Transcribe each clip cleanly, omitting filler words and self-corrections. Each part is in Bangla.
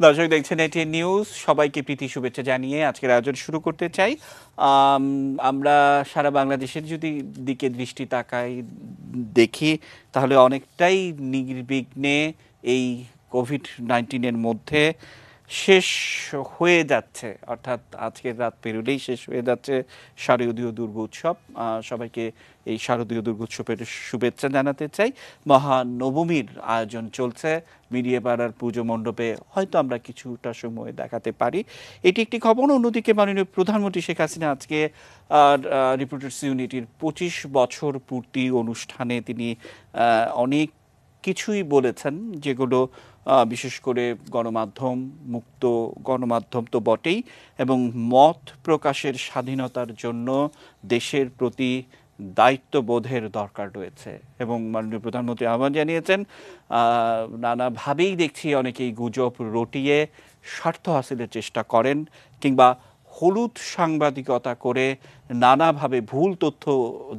দর্শক দেখছেন এটিএন নিউজ, সবাইকে প্রীতি শুভেচ্ছা জানিয়ে আজকের আয়োজন শুরু করতে চাই। আমরা সারা বাংলাদেশের যদি দিকে দৃষ্টি তাকাই দেখি তাহলে অনেকটাই নির্বিঘ্নে এই কোভিড-19-এর মধ্যে শেষ হয়ে যাচ্ছে, অর্থাৎ আজকের রাত পেরোলেই শেষ হয়ে যাচ্ছে শারদীয় দুর্গোৎসব। সবাইকে এই শারদীয় দুর্গোৎসবের শুভেচ্ছা জানাতে চাই। মহানবমীর আয়োজন চলছে মিডিয়াপাড়ার পুজো মণ্ডপে, হয়তো আমরা কিছুটা সময় দেখাতে পারি। এটি একটি খবর। অন্যদিকে মাননীয় প্রধানমন্ত্রী শেখ হাসিনা আজকে রিপোর্টার্স ইউনিটির 25 বছর পূর্তি অনুষ্ঠানে তিনি অনেক কিছুই বলেছেন, যেগুলো বিশেষ করে গণমাধ্যম, মুক্ত গণমাধ্যম তো বটেই, এবং মত প্রকাশের স্বাধীনতার জন্য দেশের প্রতি দায়িত্ববোধের দরকার রয়েছে। এবং মাননীয় প্রধানমন্ত্রী আহ্বান জানিয়েছেন, নানাভাবেই দেখছি অনেকেই গুজব রটিয়ে স্বার্থ হাসিলের চেষ্টা করেন, কিংবা হলুদ সাংবাদিকতা করে নানাভাবে ভুল তথ্য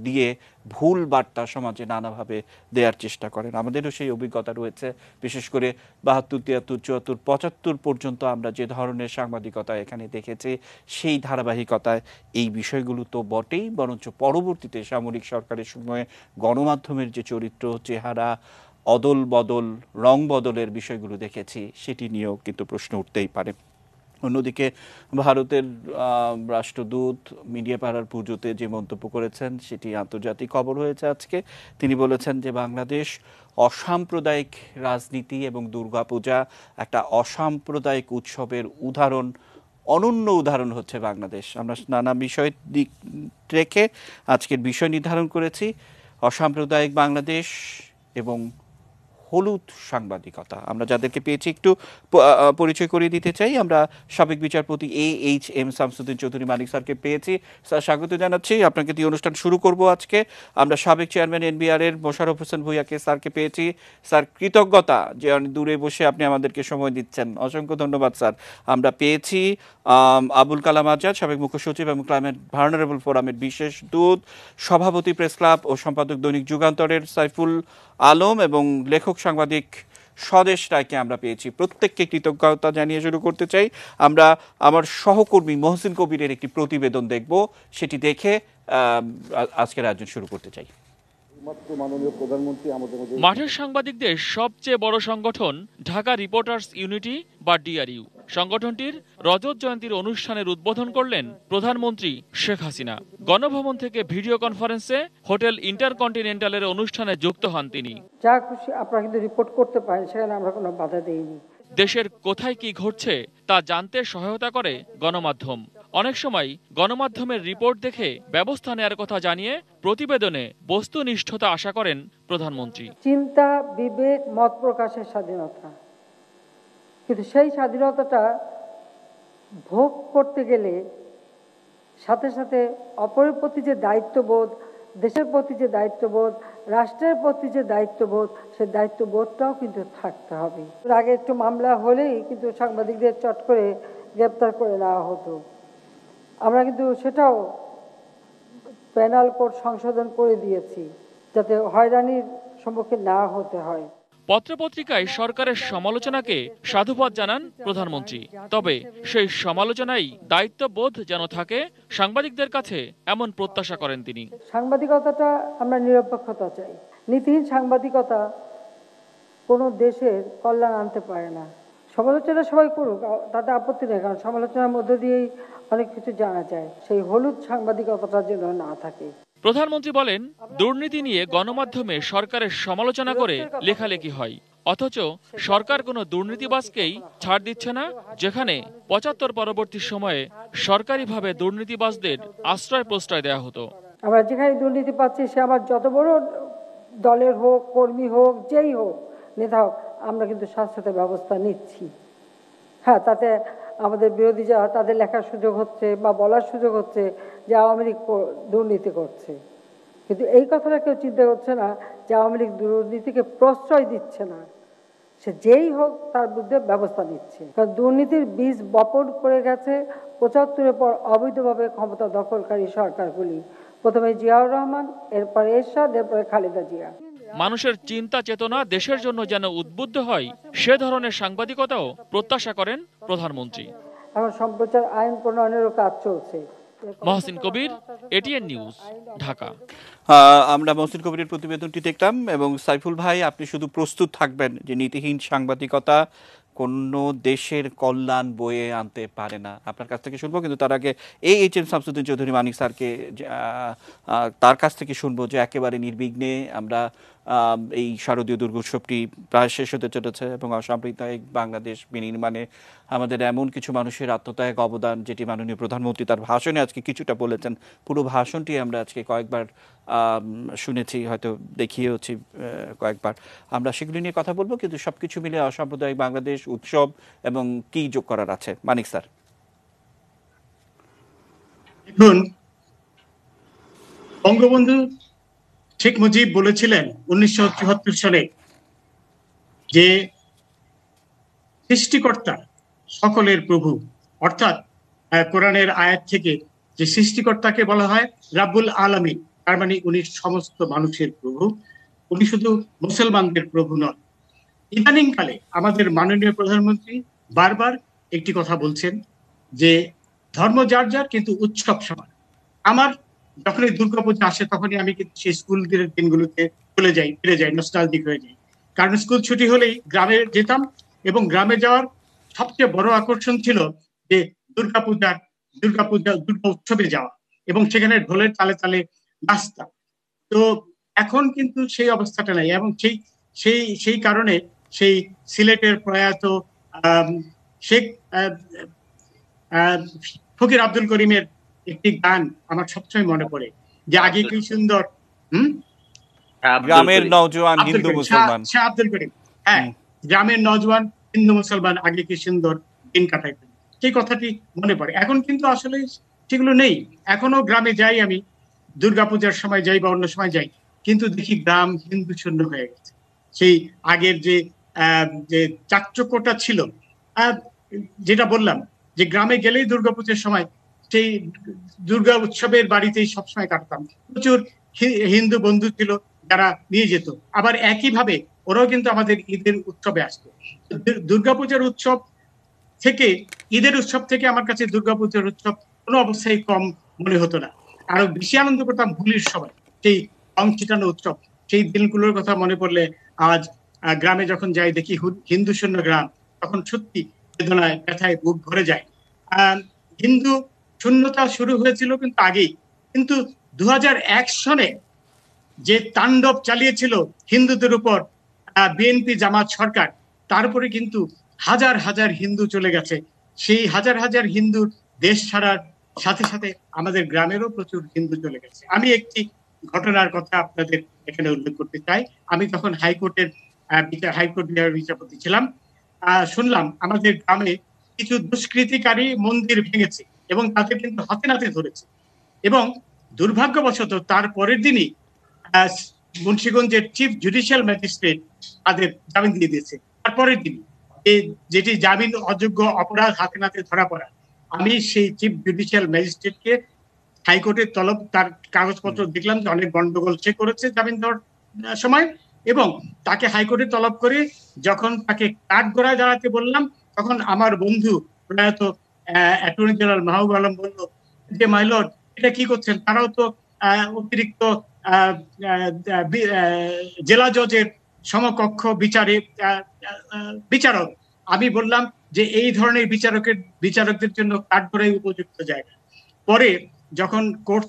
দিয়ে ভুল বার্তা সমাজে নানাভাবে দেওয়ার চেষ্টা করেন। আমাদেরও সেই অভিজ্ঞতা রয়েছে, বিশেষ করে 72, 73, 74, 75 পর্যন্ত আমরা যে ধরনের সাংবাদিকতা এখানে দেখেছি, সেই ধারাবাহিকতায় এই বিষয়গুলো তো বটেই, বরঞ্চ পরবর্তীতে সামরিক সরকারের সময়ে গণমাধ্যমের যে চরিত্র, চেহারা, অদল বদল, রং বদলের বিষয়গুলো দেখেছি, সেটি নিয়েও কিন্তু প্রশ্ন উঠতেই পারে। অন্যদিকে ভারতের রাষ্ট্রদূত মিডিয়াপাড়ার পুজোতে যে মন্তব্য করেছেন সেটি আন্তর্জাতিক খবর হয়েছে আজকে। তিনি বলেছেন যে বাংলাদেশ অসাম্প্রদায়িক রাজনীতি এবং দুর্গাপূজা একটা অসাম্প্রদায়িক উৎসবের উদাহরণ, অনন্য উদাহরণ হচ্ছে বাংলাদেশ। আমরা নানা বিষয় দিক রেখে আজকের বিষয় নির্ধারণ করেছি অসাম্প্রদায়িক বাংলাদেশ এবং হলুদ সাংবাদিকতা। আমরা যাদেরকে পেয়েছি একটু পরিচয় করিয়ে দিতে চাই। আমরা সাবেক বিচারপতি AHM শামসুদ্দিন চৌধুরী মানিক স্যারকে পেয়েছি। স্যার, স্বাগত জানাচ্ছি আপনাকে দিয়ে অনুষ্ঠান শুরু করব আজকে। আমরা সাবেক চেয়ারম্যান NBR-এর মোশাররফ হোসেন ভূঁইয়াকে স্যারকে পেয়েছি। স্যার, কৃতজ্ঞতা যে দূরে বসে আপনি আমাদেরকে সময় দিচ্ছেন, অসংখ্য ধন্যবাদ স্যার। আমরা পেয়েছি আবুল কালাম আজাদ, সাবেক মুখ্য সচিব এবং ক্লাইমেট ভালনারেবল ফোরামের বিশেষ দূত, সভাপতি প্রেস ক্লাব ও সম্পাদক দৈনিক যুগান্তরের সাইফুল আলম এবং লেখক সাংবাদিক স্বদেশ রায়কে আমরা পেয়েছি। প্রত্যেককে কৃতজ্ঞতা জানিয়ে শুরু করতে চাই। আমরা আমার সহকর্মী মহসিন কবিরের একটি প্রতিবেদন দেখব, সেটি দেখে আজকের আয়োজন শুরু করতে চাই। মাঠের সাংবাদিকদের সবচেয়ে বড় সংগঠন ঢাকা রিপোর্টার্স ইউনিটি বা DRU। সংগঠনটির রজত জয়ন্তীর অনুষ্ঠানের উদ্বোধন করলেন প্রধানমন্ত্রী শেখ হাসিনা। গণভবন থেকে ভিডিও কনফারেন্সে হোটেল ইন্টারকন্টিনেন্টালের অনুষ্ঠানে যুক্ত হন তিনি। যা খুশি আপনারা কিন্তু রিপোর্ট করতে পারেন, সেখানে আমরা কোনো বাধা দেইনি। দেশের কোথায় কি ঘটছে তা জানতে সহায়তা করে গণমাধ্যম। অনেক সময় গণমাধ্যমের রিপোর্ট দেখে ব্যবস্থা নেওয়ার কথা জানিয়ে প্রতিবেদনে বস্তুনিষ্ঠতা আশা করেন প্রধানমন্ত্রী। চিন্তা, বিবেক, মত প্রকাশের স্বাধীনতা, কিন্তু সেই স্বাধীনতাটা ভোগ করতে গেলে সাথে সাথে অপরের প্রতি যে দায়িত্ববোধ, দেশের প্রতি যে দায়িত্ববোধ, রাষ্ট্রের প্রতি যে দায়িত্ববোধ, সেই দায়িত্ববোধটাও কিন্তু থাকতে হবে। আগে একটু মামলা হলেই কিন্তু সাংবাদিকদের চট করে গ্রেপ্তার করে নেওয়া হতো। আমরা কিন্তু সেটাও পেনাল কোড সংশোধন করে দিয়েছি, যাতে হয়রানির সম্মুখীন না হতে হয়। পত্রপত্রিকায় সরকারের সমালোচনাকে সাধুবাদ জানান প্রধানমন্ত্রী, তবে সেই সমালোচনাই দায়িত্ববোধ যেন থাকে সাংবাদিকদের কাছে, এমন প্রত্যাশা করেন তিনি। সাংবাদিকতাটা আমরা নিরপেক্ষতা চাই। নীতিহীন সাংবাদিকতা কোনো দেশের কল্যাণ আনতে পারে না। সমালোচনা সবাই করুক, তাতে আপত্তি নেই, কারণ সমালোচনার মধ্য দিয়েই অনেক কিছু জানা যায়। সেই হলুদ সাংবাদিকতাটা যেন না থাকে। প্রধানমন্ত্রী বলেন, দুর্নীতি নিয়ে গণমাধ্যমে সরকারের সমালোচনা করে লেখালেখি হয়, অথচ সরকার কোনো দুর্নীতিবাজকেই ছাড় দিচ্ছে না, যেখানে 75 পরবর্তী সময়ে সরকারিভাবে দুর্নীতিবাজদের আশ্রয় প্রশ্রয় দেওয়া হতো। আমরা যেখানে দুর্নীতি পাচ্ছি, সে আমার যত বড় দলের হোক, কর্মী হোক, যেই হোক, নেতা হোক, আমরা কিন্তু সাথে ব্যবস্থা নিচ্ছি। হ্যাঁ, তাতে আমাদের বিরোধী যারা, তাদের লেখার সুযোগ হচ্ছে বা বলার সুযোগ হচ্ছে যে আওয়ামী লীগ দুর্নীতি করছে, কিন্তু এই কথাটা কেউ চিন্তা করছে না যে আওয়ামী লীগ দুর্নীতিকে প্রশ্রয় দিচ্ছে না, সে যেই হোক তার বিরুদ্ধে ব্যবস্থা নিচ্ছে। কারণ দুর্নীতির বীজ বপন করে গেছে 75-এর পর অবৈধভাবে ক্ষমতা দখলকারী সরকারগুলি। প্রথমে জিয়াউর রহমান, এরপরে এরশাদ, এরপরে খালেদা জিয়া। মানুষের চিন্তা চেতনা দেশের জন্য যেন উদ্বুদ্ধ হয়, সে ধরনের সাংবাদিকতাও প্রত্যাশা করেন প্রধানমন্ত্রী। এখন সম্প্রচার আইন প্রণয়নেরও কাজ চলছে। মহসিন কবির, এটিএন নিউজ, ঢাকা। আমরা মহসিন কবিরের প্রতিবেদনটি দেখলাম। এবং সাইফুল ভাই, আপনি শুধু প্রস্তুত থাকবেন যে নীতিহীন সাংবাদিকতা কোনো দেশের কল্যাণ বয়ে আনতে পারে না। আপনার কাছ থেকে শুনবো, কিন্তু তার আগে এইচ.এম. শামসুদ্দিন চৌধুরী মানিক স্যারকে তার কাছ থেকে শুনবো যে একেবারে নির্বিঘ্নে আমরা এই শারদীয় দুর্গোৎসবটি প্রায় শেষ হতে চলেছে এবং অসাম্প্রদায়িক বাংলাদেশ বিনির্মাণে আমাদের এমন কিছু মানুষের আত্মত্যাগ অবদান, যেটি মাননীয় প্রধানমন্ত্রী তার ভাষণে আজকে কিছুটা বলেছেন। পুরো ভাষণটি আমরা আজকে কয়েকবার শুনেছি, হয়তো দেখিয়েওছি কয়েকবার। আমরা সেগুলি নিয়ে কথা বলবো, কিন্তু সবকিছু মিলে অসাম্প্রদায়িক বাংলাদেশ উৎসব এবং কি যোগ করার আছে মানিক স্যার? দেখুন, বঙ্গবন্ধু শেখ মুজিব বলেছিলেন 1974 সালে যে সৃষ্টিকর্তা সকলের প্রভু, অর্থাৎ কোরআনের আয়াত থেকে যে সৃষ্টিকর্তাকে বলা হয় রাব্বুল আলামিন, তার মানে উনি সমস্ত মানুষের প্রভু, উনি শুধু মুসলমানদের প্রভু নন। ইদানিংকালে আমাদের মাননীয় প্রধানমন্ত্রী বারবার একটি কথা বলছেন যে ধর্ম যার যার, কিন্তু উৎসব সবার। আমার যখনই দুর্গাপূজা আসে তখনই আমি কিন্তু সেই স্কুল দিনগুলোতে ফিরে যাই, নস্টালজিক হয়ে যাই। কারণ স্কুল ছুটি হলেই গ্রামে যেতাম এবং গ্রামে যাওয়ার সবচেয়ে বড় আকর্ষণ ছিল যে দুর্গা উৎসবে যাওয়া এবং সেখানে ঢোলের তালে তালে নাচতাম। তো এখন কিন্তু সেই অবস্থাটা নাই, এবং সেই কারণে সেই সিলেটের প্রয়াত শেখ ফকির আব্দুল করিমের একটি গান আমার সবসময় মনে পড়ে, যে আগে কি সুন্দর গ্রামের নওজোয়ান হিন্দু মুসলমান, আব্দুল করিম, হ্যাঁ, গ্রামের নওজোয়ান হিন্দু মুসলমান আগে কি সুন্দর দিন কাটাইতেন, সেই কথাটি মনে পড়ে। এখন কিন্তু আসলে সেগুলো নেই। এখনো গ্রামে যাই, আমি দুর্গাপূজার সময় যাই বা অন্য সময় যাই, কিন্তু দেখি গ্রাম হিন্দু শূন্য হয়ে গেছে। সেই আগের যে চাকচক্যটা ছিল, যেটা বললাম যে গ্রামে গেলেই দুর্গাপূজার সময় সেই দুর্গা উৎসবের বাড়িতেই সবসময় কাটতাম। প্রচুর হিন্দু বন্ধু ছিল যারা নিয়ে যেত, আবার একইভাবে ওরাও কিন্তু আমাদের ঈদের উৎসবে আসতো। দুর্গাপূজার উৎসব থেকে, ঈদের উৎসব থেকে আমার কাছে দুর্গাপূজার উৎসব কোনো অবস্থায় কম মনে হতো না। আরো বেশি আনন্দ করতাম হোলির সময়, সেই রং ছিটানো উৎসব। সেই দিনগুলোর কথা মনে পড়লে আজ গ্রামে যখন যাই দেখি হিন্দু শূন্য গ্রাম, তখন সত্যি বেদনায় ব্যথায় বুক ভরে যায়। হিন্দু শূন্যতা শুরু হয়েছিল কিন্তু আগেই, কিন্তু 2001 সনে যে তাণ্ডব চালিয়েছিল হিন্দুদের উপর বিএনপি জামাত সরকার, তারপরে কিন্তু হাজার হাজার হিন্দু চলে গেছে। সেই হাজার হাজার হিন্দুর দেশ ছাড়ার সাথে সাথে আমাদের গ্রামেরও প্রচুর হিন্দু চলে গেছে। আমি একটি ঘটনার কথা আপনাদের এখানে উল্লেখ করতে চাই। আমি তখন হাইকোর্ট বিভাগের বিচারপতি ছিলাম। শুনলাম আমাদের গ্রামে কিছু দুষ্কৃতিকারী মন্দির ভেঙেছে এবং তাদের কিন্তু হাতে নাতে ধরেছে, এবং দুর্ভাগ্যবশত তার পরের দিনই মুন্সিগঞ্জের চিফ জুডিশিয়াল ম্যাজিস্ট্রেট তাদের জামিন দিয়ে দিয়েছে। তারপরের দিন যেটি জামিন অযোগ্য অপরাধ হাতে নাতে ধরা পড়া, আমি সেই চিফ জুডিশিয়াল ম্যাজিস্ট্রেটকে হাইকোর্টের তলব, তার কাগজপত্র দেখলাম যে অনেক গন্ডগোল সে করেছে জামিন দেওয়ার সময়, এবং তাকে হাইকোর্টে তলব করে যখন তাকে কাঠগড়ায় দাঁড়াতে বললাম, তখন আমার বন্ধু প্রয়াত অ্যাটর্নি জেনারেল মাহবুব আলম বলল যে মাই লর্ড, এটা কি করছেন? তারাও তো অতিরিক্ত জেলা জজের সমকক্ষ বিচারক। আমি বললাম যে এই ধরনের বিচারকদের জন্য কাঠগড়াই উপযুক্ত জায়গা। পরে যখন কোর্ট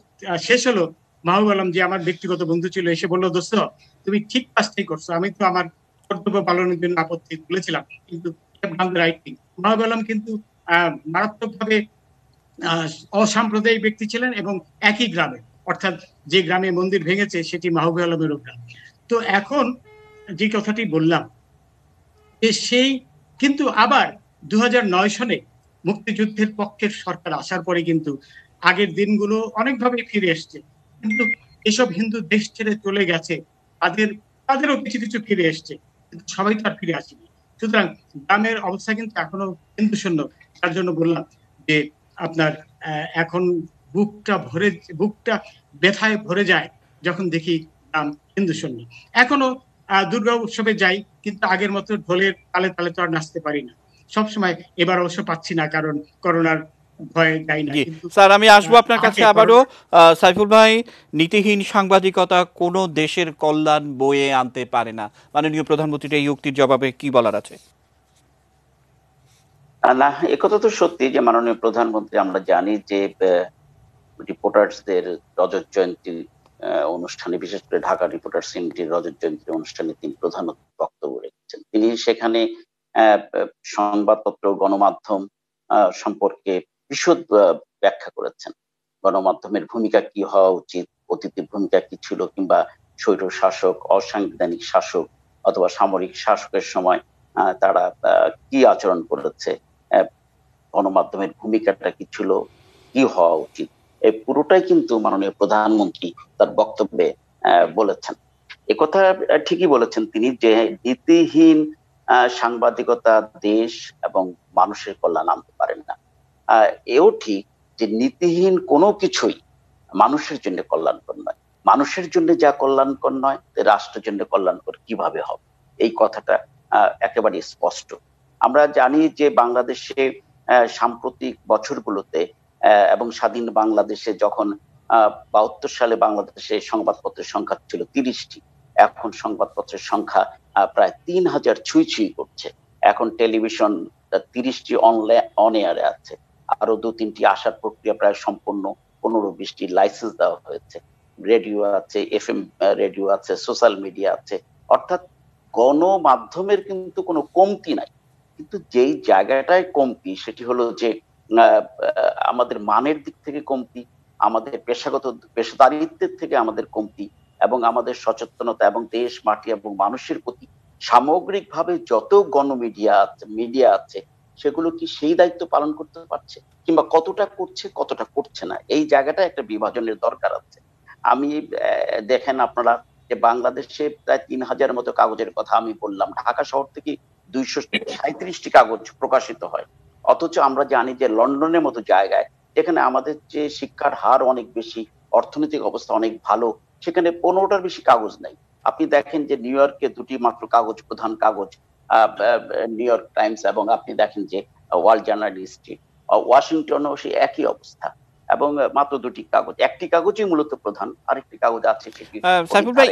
শেষ হলো, মাহবুব আলম, যে আমার ব্যক্তিগত বন্ধু ছিল, এসে বললো, দোস্ত তুমি ঠিক কাজটাই করছো, আমি তো আমার কর্তব্য পালনের জন্য আপত্তি তুলেছিলাম, কিন্তু মাহবুব আলম কিন্তু মারাত্মকভাবে অসাম্প্রদায়িক ব্যক্তি ছিলেন এবং একই গ্রামে, অর্থাৎ যে গ্রামে মন্দির ভেঙেছে সেটি মাহবুব আলমেরও গ্রাম। তো এখন যে কথাটি বললাম, সেই কিন্তু আবার 2009 সনে মুক্তিযুদ্ধের পক্ষের সরকার আসার পরে কিন্তু আগের দিনগুলো অনেকভাবে ফিরে এসছে, কিন্তু এসব হিন্দু দেশ ছেড়ে চলে গেছে, তাদেরও কিছু কিছু ফিরে এসছে, কিন্তু সবাই তো আর ফিরে আসেনি। সুতরাং গ্রামের অবস্থা কিন্তু এখনো হিন্দু শূন্য। তার জন্য বললাম যে আপনার এখন বুকটা ব্যথায় ভরে যায় যখন দেখি হিন্দু সৈনিক। এখনো দুর্গা উৎসবে যাই, কিন্তু আগের মতো ঢোলের তালে তালে তো আর নাচতে পারি না সবসময়। এবার অবশ্য পাচ্ছি না, কারণ করোনার ভয়ে যাই না। জি কিন্তু স্যার, আমি আসবো আপনার কাছে আবারও। সাইফুল ভাই, নীতিহীন সাংবাদিকতা কোনো দেশের কল্যাণ বয়ে আনতে পারে না, মাননীয় প্রধানমন্ত্রীর এই উক্তির জবাবে কি বলার আছে? না, একথা তো সত্যি যে মাননীয় প্রধানমন্ত্রী, আমরা জানি যে রিপোর্টার্সদের রজত জয়ন্তী অনুষ্ঠানে, বিশেষ করে ঢাকা রিপোর্টার্স ইউনিটির রজত জয়ন্তী অনুষ্ঠানে তিনি প্রধান বক্তব্য রেখেছেন। তিনি সেখানে সংবাদপত্র, গণমাধ্যম সম্পর্কে বিশদ ব্যাখ্যা করেছেন। গণমাধ্যমের ভূমিকা কি হওয়া উচিত, অতীতের ভূমিকা কি ছিল, কিংবা স্বৈর শাসক, অসাংবিধানিক শাসক অথবা সামরিক শাসকের সময় তারা কি আচরণ করেছে, গণমাধ্যমের ভূমিকাটা কি ছিল, কি হওয়া উচিত, এই পুরোটাই কিন্তু মাননীয় প্রধানমন্ত্রী তার বক্তব্যে বলেছেন। একথা ঠিকই বলেছেন তিনি যে নীতিহীন সাংবাদিকতা দেশ এবং মানুষের কল্যাণ আনতে পারেন না। এও ঠিক যে নীতিহীন কোনো কিছুই মানুষের জন্য কল্যাণকর নয়। মানুষের জন্য যা কল্যাণকর নয়, রাষ্ট্রের জন্য কল্যাণকর কিভাবে হবে, এই কথাটা একেবারে স্পষ্ট। আমরা জানি যে বাংলাদেশে সাম্প্রতিক বছরগুলোতে এবং স্বাধীন বাংলাদেশে যখন 72 সালে বাংলাদেশে সংবাদপত্রের সংখ্যা ছিল 30টি, এখন সংবাদপত্রের সংখ্যা প্রায় 3000 ছুঁই করছে। এখন টেলিভিশন 30টি অন এয়ারে আছে, আরো 2-3টি আসার প্রক্রিয়া প্রায় সম্পূর্ণ, 15-20টি লাইসেন্স দেওয়া হয়েছে। রেডিও আছে, FM রেডিও আছে, সোশ্যাল মিডিয়া আছে। অর্থাৎ গণমাধ্যমের কিন্তু কোনো কমতি নাই। কিন্তু যেই জায়গাটায় কমতি, সেটি হলো যে আমাদের মানের দিক থেকে কমতি, আমাদের পেশাদারিত্বের থেকে আমাদের কমতি, এবং আমাদের সচেতনতা এবং দেশ, মাটি এবং মানুষের প্রতি সামগ্রিকভাবে যত মিডিয়া আছে সেগুলো কি সেই দায়িত্ব পালন করতে পারছে, কিংবা কতটা করছে, কতটা করছে না, এই জায়গাটা একটা বিভাজনের দরকার আছে। আমি দেখেন আপনারা যে বাংলাদেশে প্রায় 3000 মতো কাগজের কথা আমি বললাম, ঢাকা শহর থেকে 237টি কাগজ প্রকাশিত হয়। অথচ আমরা জানি যে লন্ডনের মতো জায়গায়, যেখানে আমাদের যে শিক্ষার হার অনেক বেশি, অর্থনৈতিক অবস্থা অনেক ভালো, সেখানে 15টার বেশি কাগজ নাই। আপনি দেখেন যে নিউ ইয়র্কে 2টি মাত্র কাগজ, প্রধান কাগজ, নিউ ইয়র্ক টাইমস, এবং আপনি দেখেন যে ওয়ার্ল্ড জার্নালিস্ট, ওয়াশিংটনেও সেই একই অবস্থা, এবং মাত্র 2টি কাগজ, একটি কাগজই মূলত প্রধান, আরেকটি কাগজ আছে সেটি। সাইফুল ভাই,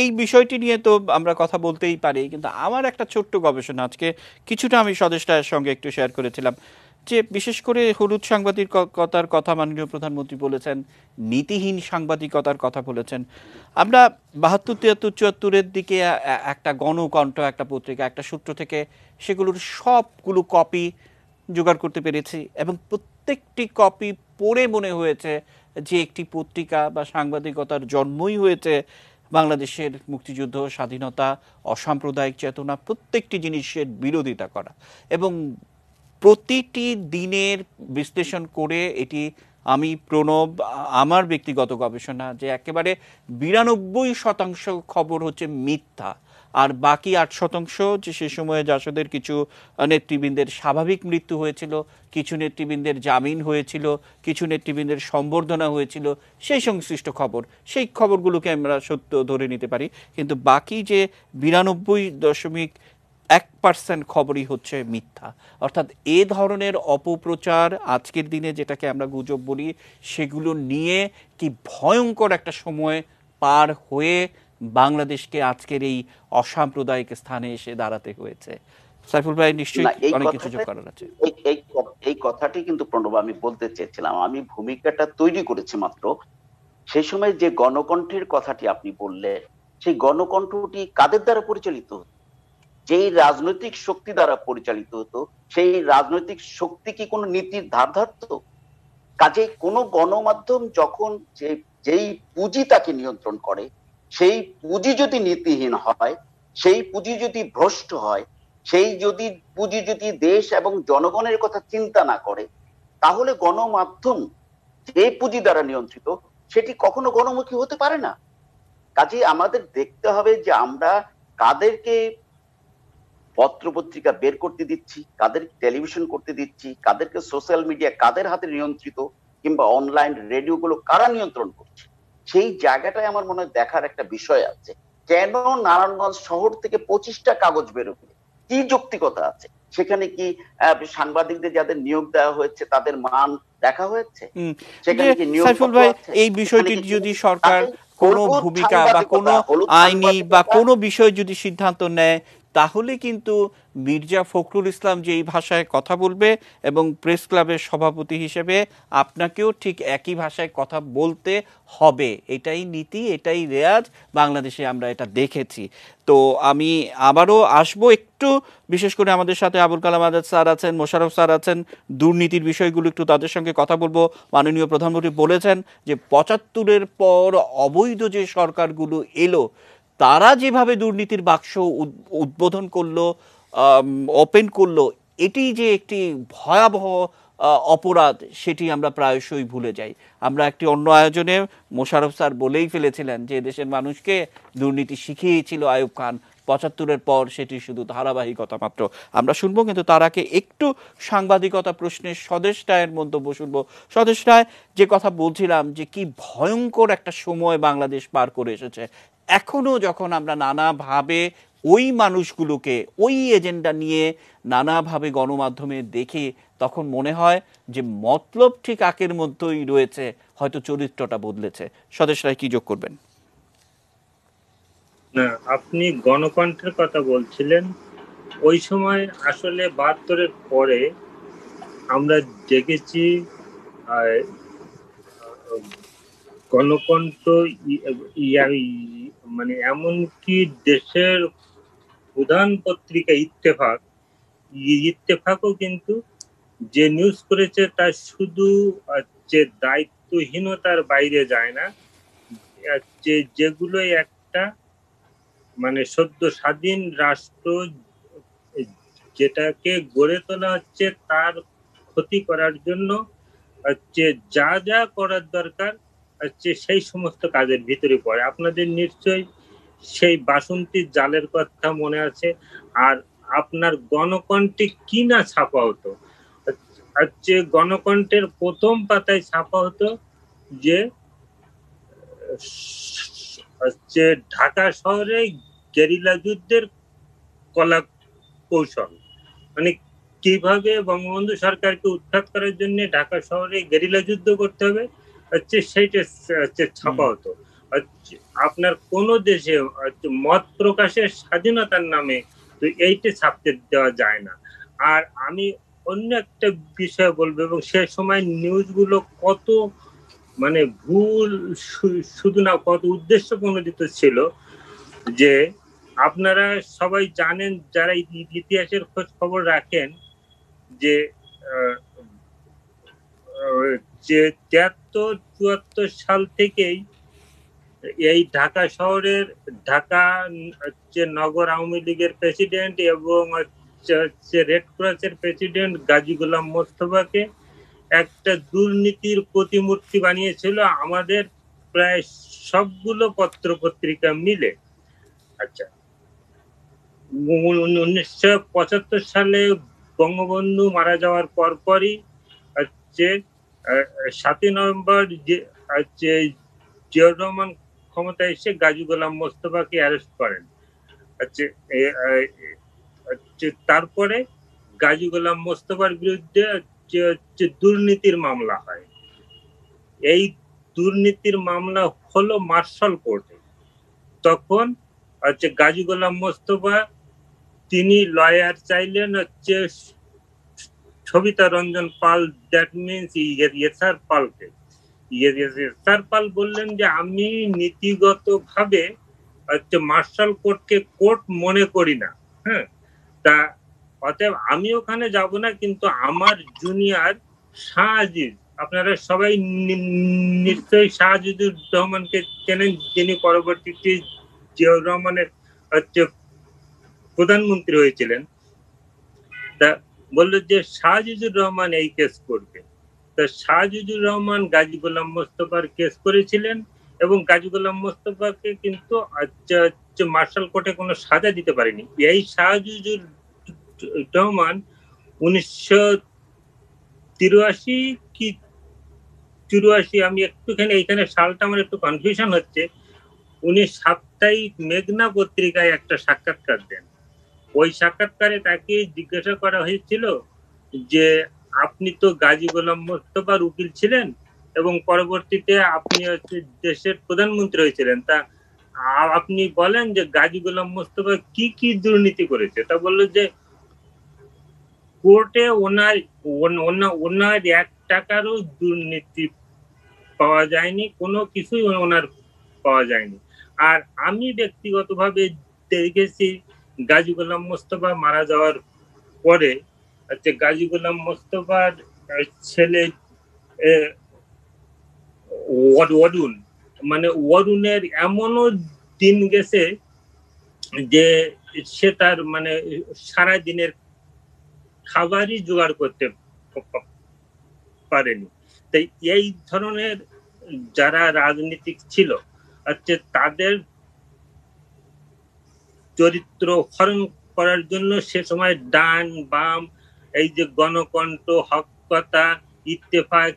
এই বিষয়টি নিয়ে তো আমরা কথা বলতেই পারি, কিন্তু আমার একটা ছোট্ট গবেষণা আজকে কিছুটা আমি স্বদেষ্টার সঙ্গে একটু শেয়ার করেছিলাম, যে বিশেষ করে হলুদ সাংবাদিকতার কথা মাননীয় প্রধানমন্ত্রী বলেছেন, নীতিহীন সাংবাদিকতার কথা বলেছেন। আমরা 72, 73, 74-এর দিকে একটা গণকণ্ঠ, একটা পত্রিকা, একটা সূত্র থেকে সেগুলোর সবগুলো কপি জোগাড় করতে পেরেছি, এবং প্রত্যেকটি কপি পড়ে মনে হয়েছে যে একটি পত্রিকা বা সাংবাদিকতার জন্মই হয়েছে বাংলাদেশের মুক্তিযুদ্ধ, স্বাধীনতা, অসাম্প্রদায়িক চেতনা, প্রত্যেকটি জিনিসের বিরোধিতা করা, এবং প্রতিটি দিনের বিশ্লেষণ করে এটি আমি প্রণব, আমার ব্যক্তিগত গবেষণা, যে একেবারে 92% খবর হচ্ছে মিথ্যা, আর বাকি 8% যে সে সময়ে জাসদের কিছু নেতৃবৃন্দের স্বাভাবিক মৃত্যু হয়েছিল, কিছু নেতৃবৃন্দের জামিন হয়েছিল, কিছু নেতৃবৃন্দের সম্বর্ধনা হয়েছিল, সেই সংশ্লিষ্ট খবর, সেই খবরগুলোকে আমরা সত্য ধরে নিতে পারি। কিন্তু বাকি যে 92.1% খবরই হচ্ছে মিথ্যা। অর্থাৎ এ ধরনের অপপ্রচার, আজকের দিনে যেটাকে আমরা গুজব বলি, সেগুলো নিয়ে কি ভয়ঙ্কর একটা সময় পার হয়ে বাংলাদেশকে আজকের এই অসাম্প্রদায়িক স্থানে এসে দাঁড়াতে হয়েছে। সাইফুল ভাই নিশ্চয়ই অনেক কিছু যোগ করার আছে। এই কথাটি কিন্তু প্রণব আমি বলতে চেয়েছিলাম, আমি ভূমিকাটা তৈরি করেছি মাত্র। সেই সময় যে গণকণ্ঠের কথাটি আপনি বললেন, সেই গণকণ্ঠটি কাদের দ্বারা পরিচালিত হতো? যেই রাজনৈতিক শক্তি দ্বারা পরিচালিত হতো, সেই রাজনৈতিক শক্তি কি কোনো নীতির ধার ধারত? কাজে কোনো গণমাধ্যম যখন যেই পুঁজি তাকে নিয়ন্ত্রণ করে, সেই পুঁজি যদি নীতিহীন হয়, সেই পুঁজি যদি ভ্রষ্ট হয়, সেই পুঁজি যদি দেশ এবং জনগণের কথা চিন্তা না করে, তাহলে গণমাধ্যম যে পুঁজি দ্বারা নিয়ন্ত্রিত, সেটি কখনো গণমুখী হতে পারে না। কাজে আমাদের দেখতে হবে যে আমরা কাদেরকে পত্রপত্রিকা বের করতে দিচ্ছি, কাদের টেলিভিশন করতে দিচ্ছি, কাদেরকে সোশ্যাল মিডিয়া কাদের হাতে নিয়ন্ত্রিত, কিংবা অনলাইন রেডিও গুলো কারা নিয়ন্ত্রণ করছে। সেই জায়গাটায় আমার মনে হয় দেখার একটা বিষয় আছে। কেন নারায়ণগঞ্জ শহর থেকে 25টা কাগজ বেরোবে, কি যৌক্তিকতা আছে সেখানে? কি সাংবাদিকদের যাদের নিয়োগ দেওয়া হয়েছে তাদের মান দেখা হয়েছে? যে সেখানে কি সাইফুল নিয়োগপত্র ভাই, আছে? এই সেখানে বিষয়টির কি যদি সরকার তাহলে কোনো হলুদ ভূমিকা বা কোনো সাংবাদিকতা, হলুদ আইনি বা সাংবাদিকতা কোনো বিষয় যদি সিদ্ধান্ত নেয়, তাহলে কিন্তু মির্জা ফখরুল ইসলাম যে এই ভাষায় কথা বলবে এবং প্রেস ক্লাবের সভাপতি হিসেবে আপনাকেও ঠিক একই ভাষায় কথা বলতে হবে। এটাই নীতি, এটাই রেয়াজ, বাংলাদেশে আমরা এটা দেখেছি। তো আমি আবারও আসবো একটু, বিশেষ করে আমাদের সাথে আবুল কালাম আজাদ স্যার আছেন, মোশাররফ স্যার আছেন, দুর্নীতির বিষয়গুলো একটু তাদের সঙ্গে কথা বলবো। মাননীয় প্রধানমন্ত্রী বলেছেন যে 75-এর পর অবৈধ যে সরকারগুলো এলো তারা যেভাবে দুর্নীতির বাক্স উদ্বোধন করলো, ওপেন করলো, এটি যে একটি ভয়াবহ অপরাধ, সেটি আমরা প্রায়শই ভুলে যাই। আমরা একটি অন্য আয়োজনে মোশাররফ স্যার বলেই ফেলেছিলেন যে দেশের মানুষকে দুর্নীতি শিখিয়েছিল আইয়ুব খান, 75-এর পর সেটি শুধু ধারাবাহিকতা মাত্র। আমরা শুনবো, কিন্তু তার আগে একটু সাংবাদিকতা প্রশ্নের স্বদেশ রায়ের মন্তব্য শুনবো। স্বদেশ রায়, যে কথা বলছিলাম যে কি ভয়ঙ্কর একটা সময় বাংলাদেশ পার করে এসেছে, এখনো যখন আমরা নানাভাবে ওই মানুষগুলোকে ওই এজেন্ডা নিয়ে নানাভাবে গণমাধ্যমে দেখি, তখন মনে হয় যে মতলব ঠিক আকের মধ্যেই রয়েছে, হয়তো চরিত্রটা বদলেছে। স্বদেশ রায়, কি যোগ করবেন? না, আপনি গণকণ্ঠের কথা বলছিলেন, ওই সময় আসলে 72-এর পরে আমরা দেখেছি গণকণ্ঠ মানে এমনকি দেশের প্রধান পত্রিকা ইত্তেফাকও কিন্তু যে নিউজ করেছে তা শুধু যে দায়িত্বহীনতার বাইরে যায় না, যেগুলো একটা মানে সদ্য স্বাধীন রাষ্ট্র যেটাকে গড়ে তোলা হচ্ছে তার ক্ষতি করার জন্য যা যা করার দরকার সেই সমস্ত কাজের ভিতরে পড়ে। আপনাদের নিশ্চয়ই সেই বাসন্তীর জালের কথা মনে আছে। আর আপনার গণকণ্ঠে কি না ছাপা হতো, গণকণ্ঠের প্রথম পাতায় ছাপা হতো যে ঢাকা শহরে গেরিলা যুদ্ধের কলা কৌশল, মানে কিভাবে বঙ্গবন্ধু সরকারকে উৎখাত করার জন্য ঢাকা শহরে গেরিলা যুদ্ধ করতে হবে সেইটা ছাপা হতো। আপনার কোন দেশে মত প্রকাশের স্বাধীনতার নামে তো এইটা ছাপতে দেওয়া যায় না। আর আমি অন্য একটা বিষয় বলবো, এবং সে সময় নিউজগুলো কত মানে ভুল শুধু না, কত উদ্দেশ্য প্রণোদিত ছিল, যে আপনারা সবাই জানেন যারা ইতিহাসের খোঁজ খবর রাখেন যে 73-74 সাল থেকেই এই ঢাকা শহরের ঢাকা নগর আওয়ামী লীগের প্রেসিডেন্ট এবং রেড ক্রসের প্রেসিডেন্ট গাজী গোলাম মোস্তফাকে একটা দুর্নীতির প্রতিমূর্তি বানিয়েছিল আমাদের প্রায় সবগুলো পত্র পত্রিকা মিলে। আচ্ছা, 1975 সালে বঙ্গবন্ধু মারা যাওয়ার পরপরই 7ই নভেম্বর জিয়াউর রহমান ক্ষমতায় এসে গাজী গোলাম মোস্তফাকে অ্যারেস্ট করেন। তারপরে গাজী গোলাম মোস্তফার বিরুদ্ধে দুর্নীতির মামলা হয়। এই দুর্নীতির মামলা হলো মার্শাল কোর্টে। তখন গাজী গোলাম মোস্তফা তিনি লয়ার চাইলেন সবিতা রঞ্জন পাল, দ্যাট মিনস ইয়েসার পালকে। ইয়েসার পাল বললেন যে আমি নীতিগত ভাবে মার্শাল কোর্টকে কোর্ট মনে করি না, হ্যাঁ, তা অতএব আমি ওখানে যাব না, কিন্তু আমার জুনিয়র শাহ আজিজ, আপনারা সবাই নিশ্চয়ই শাহ আজিজুর রহমানকে চেনেন, যিনি পরবর্তীতে জিয়াউর রহমানের প্রধানমন্ত্রী হয়েছিলেন। তা বললো যে শাহ আজিজুর রহমান এই কেস করবে। তা শাহ আজিজুর রহমান গাজী গোলাম মোস্তফার কেস করেছিলেন, এবং গাজী গোলাম মোস্তফাকে কিন্তু মার্শাল কোর্টে কোনো সাজা দিতে পারেনি। এই শাহ আজিজুর রহমান 1983 কি 1984, আমি একটুখানি এইখানে সালটা আমার একটু কনফিউশন হচ্ছে, উনি সাপ্তাহিক মেঘনা পত্রিকায় একটা সাক্ষাৎকার দেন। ওই সাক্ষাৎকারে তাকে জিজ্ঞাসা করা হয়েছিল যে আপনি তো গাজী গোলাম মোস্তফার উকিল ছিলেন এবং পরবর্তীতে আপনি হচ্ছে দেশের প্রধানমন্ত্রী হয়েছিলেন, তা আপনি বলেন যে গাজী গোলাম মোস্তফা কি কি দুর্নীতি করেছে। তা বললো যে কোর্টে ওনার 1 টাকারও দুর্নীতি পাওয়া যায়নি, কোনো কিছুই ওনার পাওয়া যায়নি। আর আমি ব্যক্তিগতভাবে দেখেছি গাজী গোলাম মোস্তফা মারা যাওয়ার পরে গাজী গোলাম মোস্তফার ছেলে অরুণ, মানে অরুণের এমনও দিন গেছে যে সে তার মানে সারা দিনের খাবারই জোগাড় করতে পারেনি। তাই এই ধরনের যারা রাজনীতিক ছিল তাদের চরিত্র হরণ করার জন্য সে সময় ডান বাম, এই যে গণকণ্ঠ, হক কথা, ইত্তেফাক,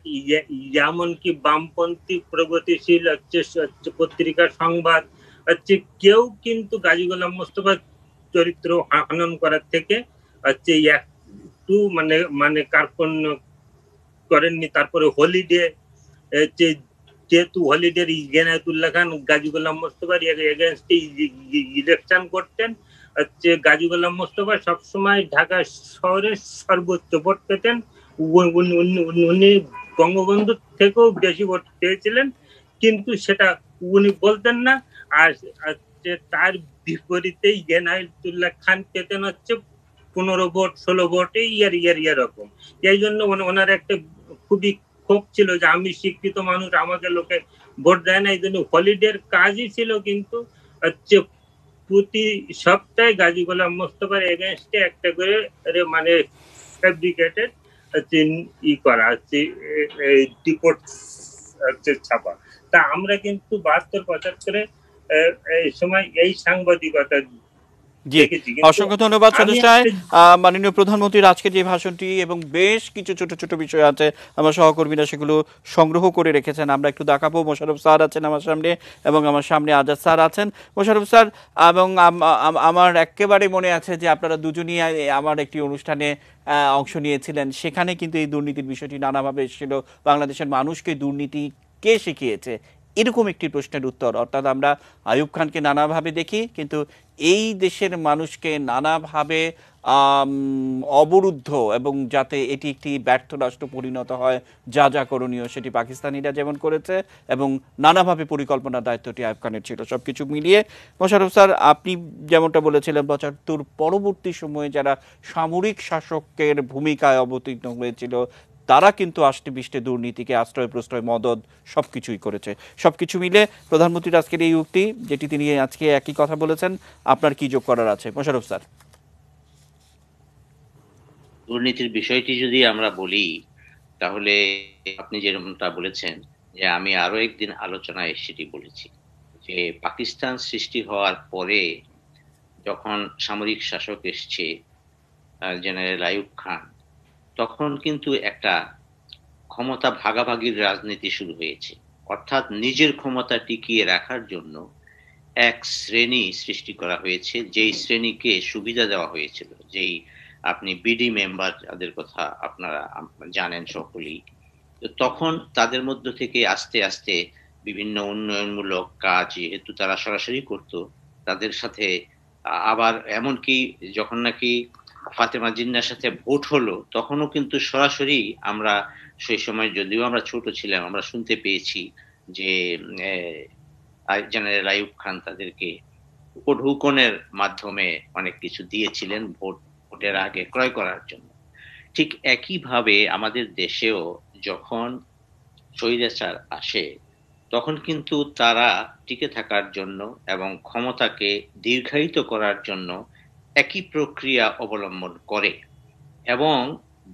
এমনকি বামপন্থী প্রগতিশীল পত্রিকা, সংবাদ কেউ কিন্তু গাজী গোলাম মোস্তফার চরিত্র হনন করার থেকে একটু মানে কার্পণ্য করেননি। তারপরে হলিডে, যেহেতু হলিডের ইনায়েতুল্লাহ খান গাজী গোলাম মোস্তফার এগেইনস্টে ইলেকশন করতেন, গাজী গোলাম মোস্তফা সবসময় ঢাকা শহরে সর্বোচ্চ ভোট পেতেন। উনি বঙ্গবন্ধু থেকেও বেশি ভোট পেয়েছিলেন, কিন্তু সেটা উনি বলতেন না। আর তার বিপরীতে ইনায়েতুল্লাহ খান পেতেন হচ্ছে 15 ভোট 16 ভোটে এরকম। এই জন্য ওনার একটা খুবই ক্ষোভ ছিল যে আমি শিক্ষিত মানুষ, আমাকে লোকে ভোট দেয় না। এই জন্য হলিডের কাজই ছিল কিন্তু প্রতি সপ্তাহে গাজী গোলাম মোস্তফার এগেইনস্টে একটা করে মানে ফ্যাব্রিকেটেড করা রিপোর্ট ছাপা। তা আমরা কিন্তু 72-75 এই সময় এই সাংবাদিকতা। জি, অসংখ্য ধন্যবাদ সদস্য সাহেব। মাননীয় প্রধানমন্ত্রীর আজকে যে ভাষণটি এবং বেশ কিছু ছোট ছোট বিষয় আছে আমার সহকর্মীরা সেগুলো সংগ্রহ করে রেখেছেন, আমরা একটু দেখাবো। মোশাররফ স্যার আছেন আমার সামনে এবং আমার সামনে আজাদ স্যার আছেন। মোশাররফ স্যার, এবং আমার একেবারে মনে আছে যে আপনারা দুজনই আমার একটি অনুষ্ঠানে অংশ নিয়েছিলেন, সেখানে কিন্তু এই দুর্নীতির বিষয়টি নানাভাবে এসেছিল। বাংলাদেশের মানুষকে দুর্নীতি কে শিখিয়েছে, এরকম একটি প্রশ্নের উত্তর। অর্থাৎ আমরা আইয়ুব খানকে নানাভাবে দেখি, কিন্তু এই দেশের মানুষকে নানাভাবে অবরুদ্ধ, এবং যাতে এটি একটি ব্যর্থ রাষ্ট্র পরিণত হয়, যা যা করণীয় সেটি পাকিস্তানিরা যেমন করেছে, এবং নানাভাবে পরিকল্পনার দায়িত্বটি আইয়ুব খানের ছিল। সবকিছু মিলিয়ে মোশাররফ স্যার, আপনি যেমনটা বলেছিলেন ৭৫ পরবর্তী সময়ে যারা সামরিক শাসকের ভূমিকায় অবতীর্ণ হয়েছিল তারা কিন্তু আষ্টে পৃষ্ঠে দুর্নীতিকে আশ্রয় প্রশ্রয় মদদ সবকিছুই করেছে। সবকিছু মিলে প্রধানমন্ত্রীর আজকের এই উক্তি, যেটি তিনি আজকে একই কথা বলেছেন, আপনার কি যোগ করার আছে মোশাররফ স্যার? দুর্নীতির বিষয়টি যদি আমরা বলি, তাহলে আপনি যেরকমটা বলেছেন যে আমি আরো একদিন আলোচনায় সেটি বলেছি যে পাকিস্তান সৃষ্টি হওয়ার পরে যখন সামরিক শাসক এসছে জেনারেল আইয়ুব খান, তখন কিন্তু একটা ক্ষমতা ভাগাভাগির রাজনীতি শুরু হয়েছে। অর্থাৎ নিজের ক্ষমতা টিকিয়ে রাখার জন্য এক শ্রেণী সৃষ্টি করা হয়েছে, যেই শ্রেণীকে সুবিধা দেওয়া হয়েছিল, যেই আপনি বিডি মেম্বার যাদের কথা আপনারা জানেন সকলেই, তখন তাদের মধ্য থেকে আস্তে আস্তে বিভিন্ন উন্নয়নমূলক কাজ যেহেতু তারা সরাসরি করত, তাদের সাথে আবার এমনকি যখন নাকি ফাতেমা জিন্নার সাথে ভোট হলো, তখনও কিন্তু সরাসরি আমরা সেই সময়, যদিও আমরা ছোট ছিলাম, আমরা শুনতে পেয়েছি যে জেনারেল আইয়ুব খান তাদেরকে উপঢৌকনের মাধ্যমে অনেক কিছু দিয়েছিলেন ভোটের আগে ক্রয় করার জন্য। ঠিক একইভাবে আমাদের দেশেও যখন স্বৈরাচার আসে, তখন কিন্তু তারা টিকে থাকার জন্য এবং ক্ষমতাকে দীর্ঘায়িত করার জন্য একই প্রক্রিয়া অবলম্বন করে। এবং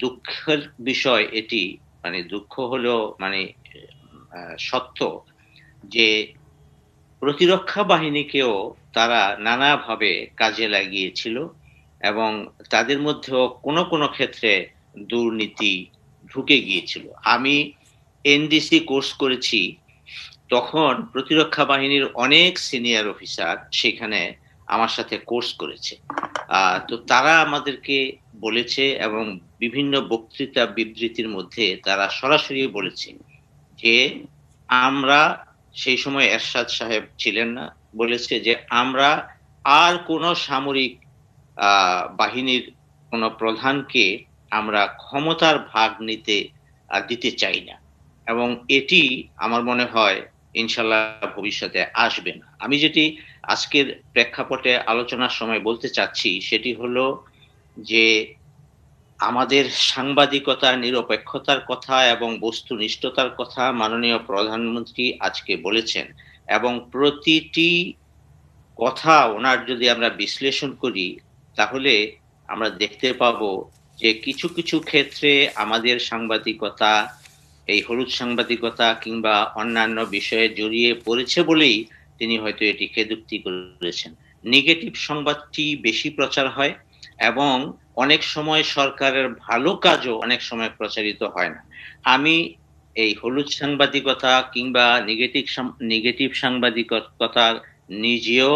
দুঃখের বিষয় এটি, মানে দুঃখ হলো মানে সত্য, যে প্রতিরক্ষা বাহিনীকেও তারা নানাভাবে কাজে লাগিয়েছিল এবং তাদের মধ্যেও কোনো কোনো ক্ষেত্রে দুর্নীতি ঢুকে গিয়েছিল। আমি এনডিসি কোর্স করেছি, তখন প্রতিরক্ষা বাহিনীর অনেক সিনিয়র অফিসার সেখানে আমার সাথে কোর্স করেছে। তো তারা আমাদেরকে বলেছে এবং বিভিন্ন বক্তৃতা বিবৃতির মধ্যে তারা সরাসরি বলেছে যে আমরা, সেই সময় এরশাদ সাহেব ছিলেন না, বলেছে যে আমরা আর কোন সামরিক বাহিনীর কোন প্রধানকে আমরা ক্ষমতার ভাগ দিতে চাই না, এবং এটি আমার মনে হয় ইনশাল্লাহ ভবিষ্যতে আসবে না। আমি যেটি আজকের প্রেক্ষাপটে আলোচনার সময় বলতে চাচ্ছি সেটি হলো যে আমাদের সাংবাদিকতার নিরপেক্ষতার কথা এবং বস্তুনিষ্ঠতার কথা মাননীয় প্রধানমন্ত্রী আজকে বলেছেন, এবং প্রতিটি কথা ওনার যদি আমরা বিশ্লেষণ করি তাহলে আমরা দেখতে পাবো যে কিছু কিছু ক্ষেত্রে আমাদের সাংবাদিকতা, এই হলুদ সাংবাদিকতা কিংবা অন্যান্য বিষয়ে জড়িয়ে পড়েছে বলেই তিনি হয়তো এটিকে যুক্তি করেছেন। নেগেটিভ সংবাদটি বেশি প্রচার হয় এবং অনেক সময় সরকারের ভালো কাজও অনেক সময় প্রচারিত হয় না। আমি এই হলুদ সাংবাদিকতা কিংবা নেগেটিভ সাংবাদিকতার নিজেও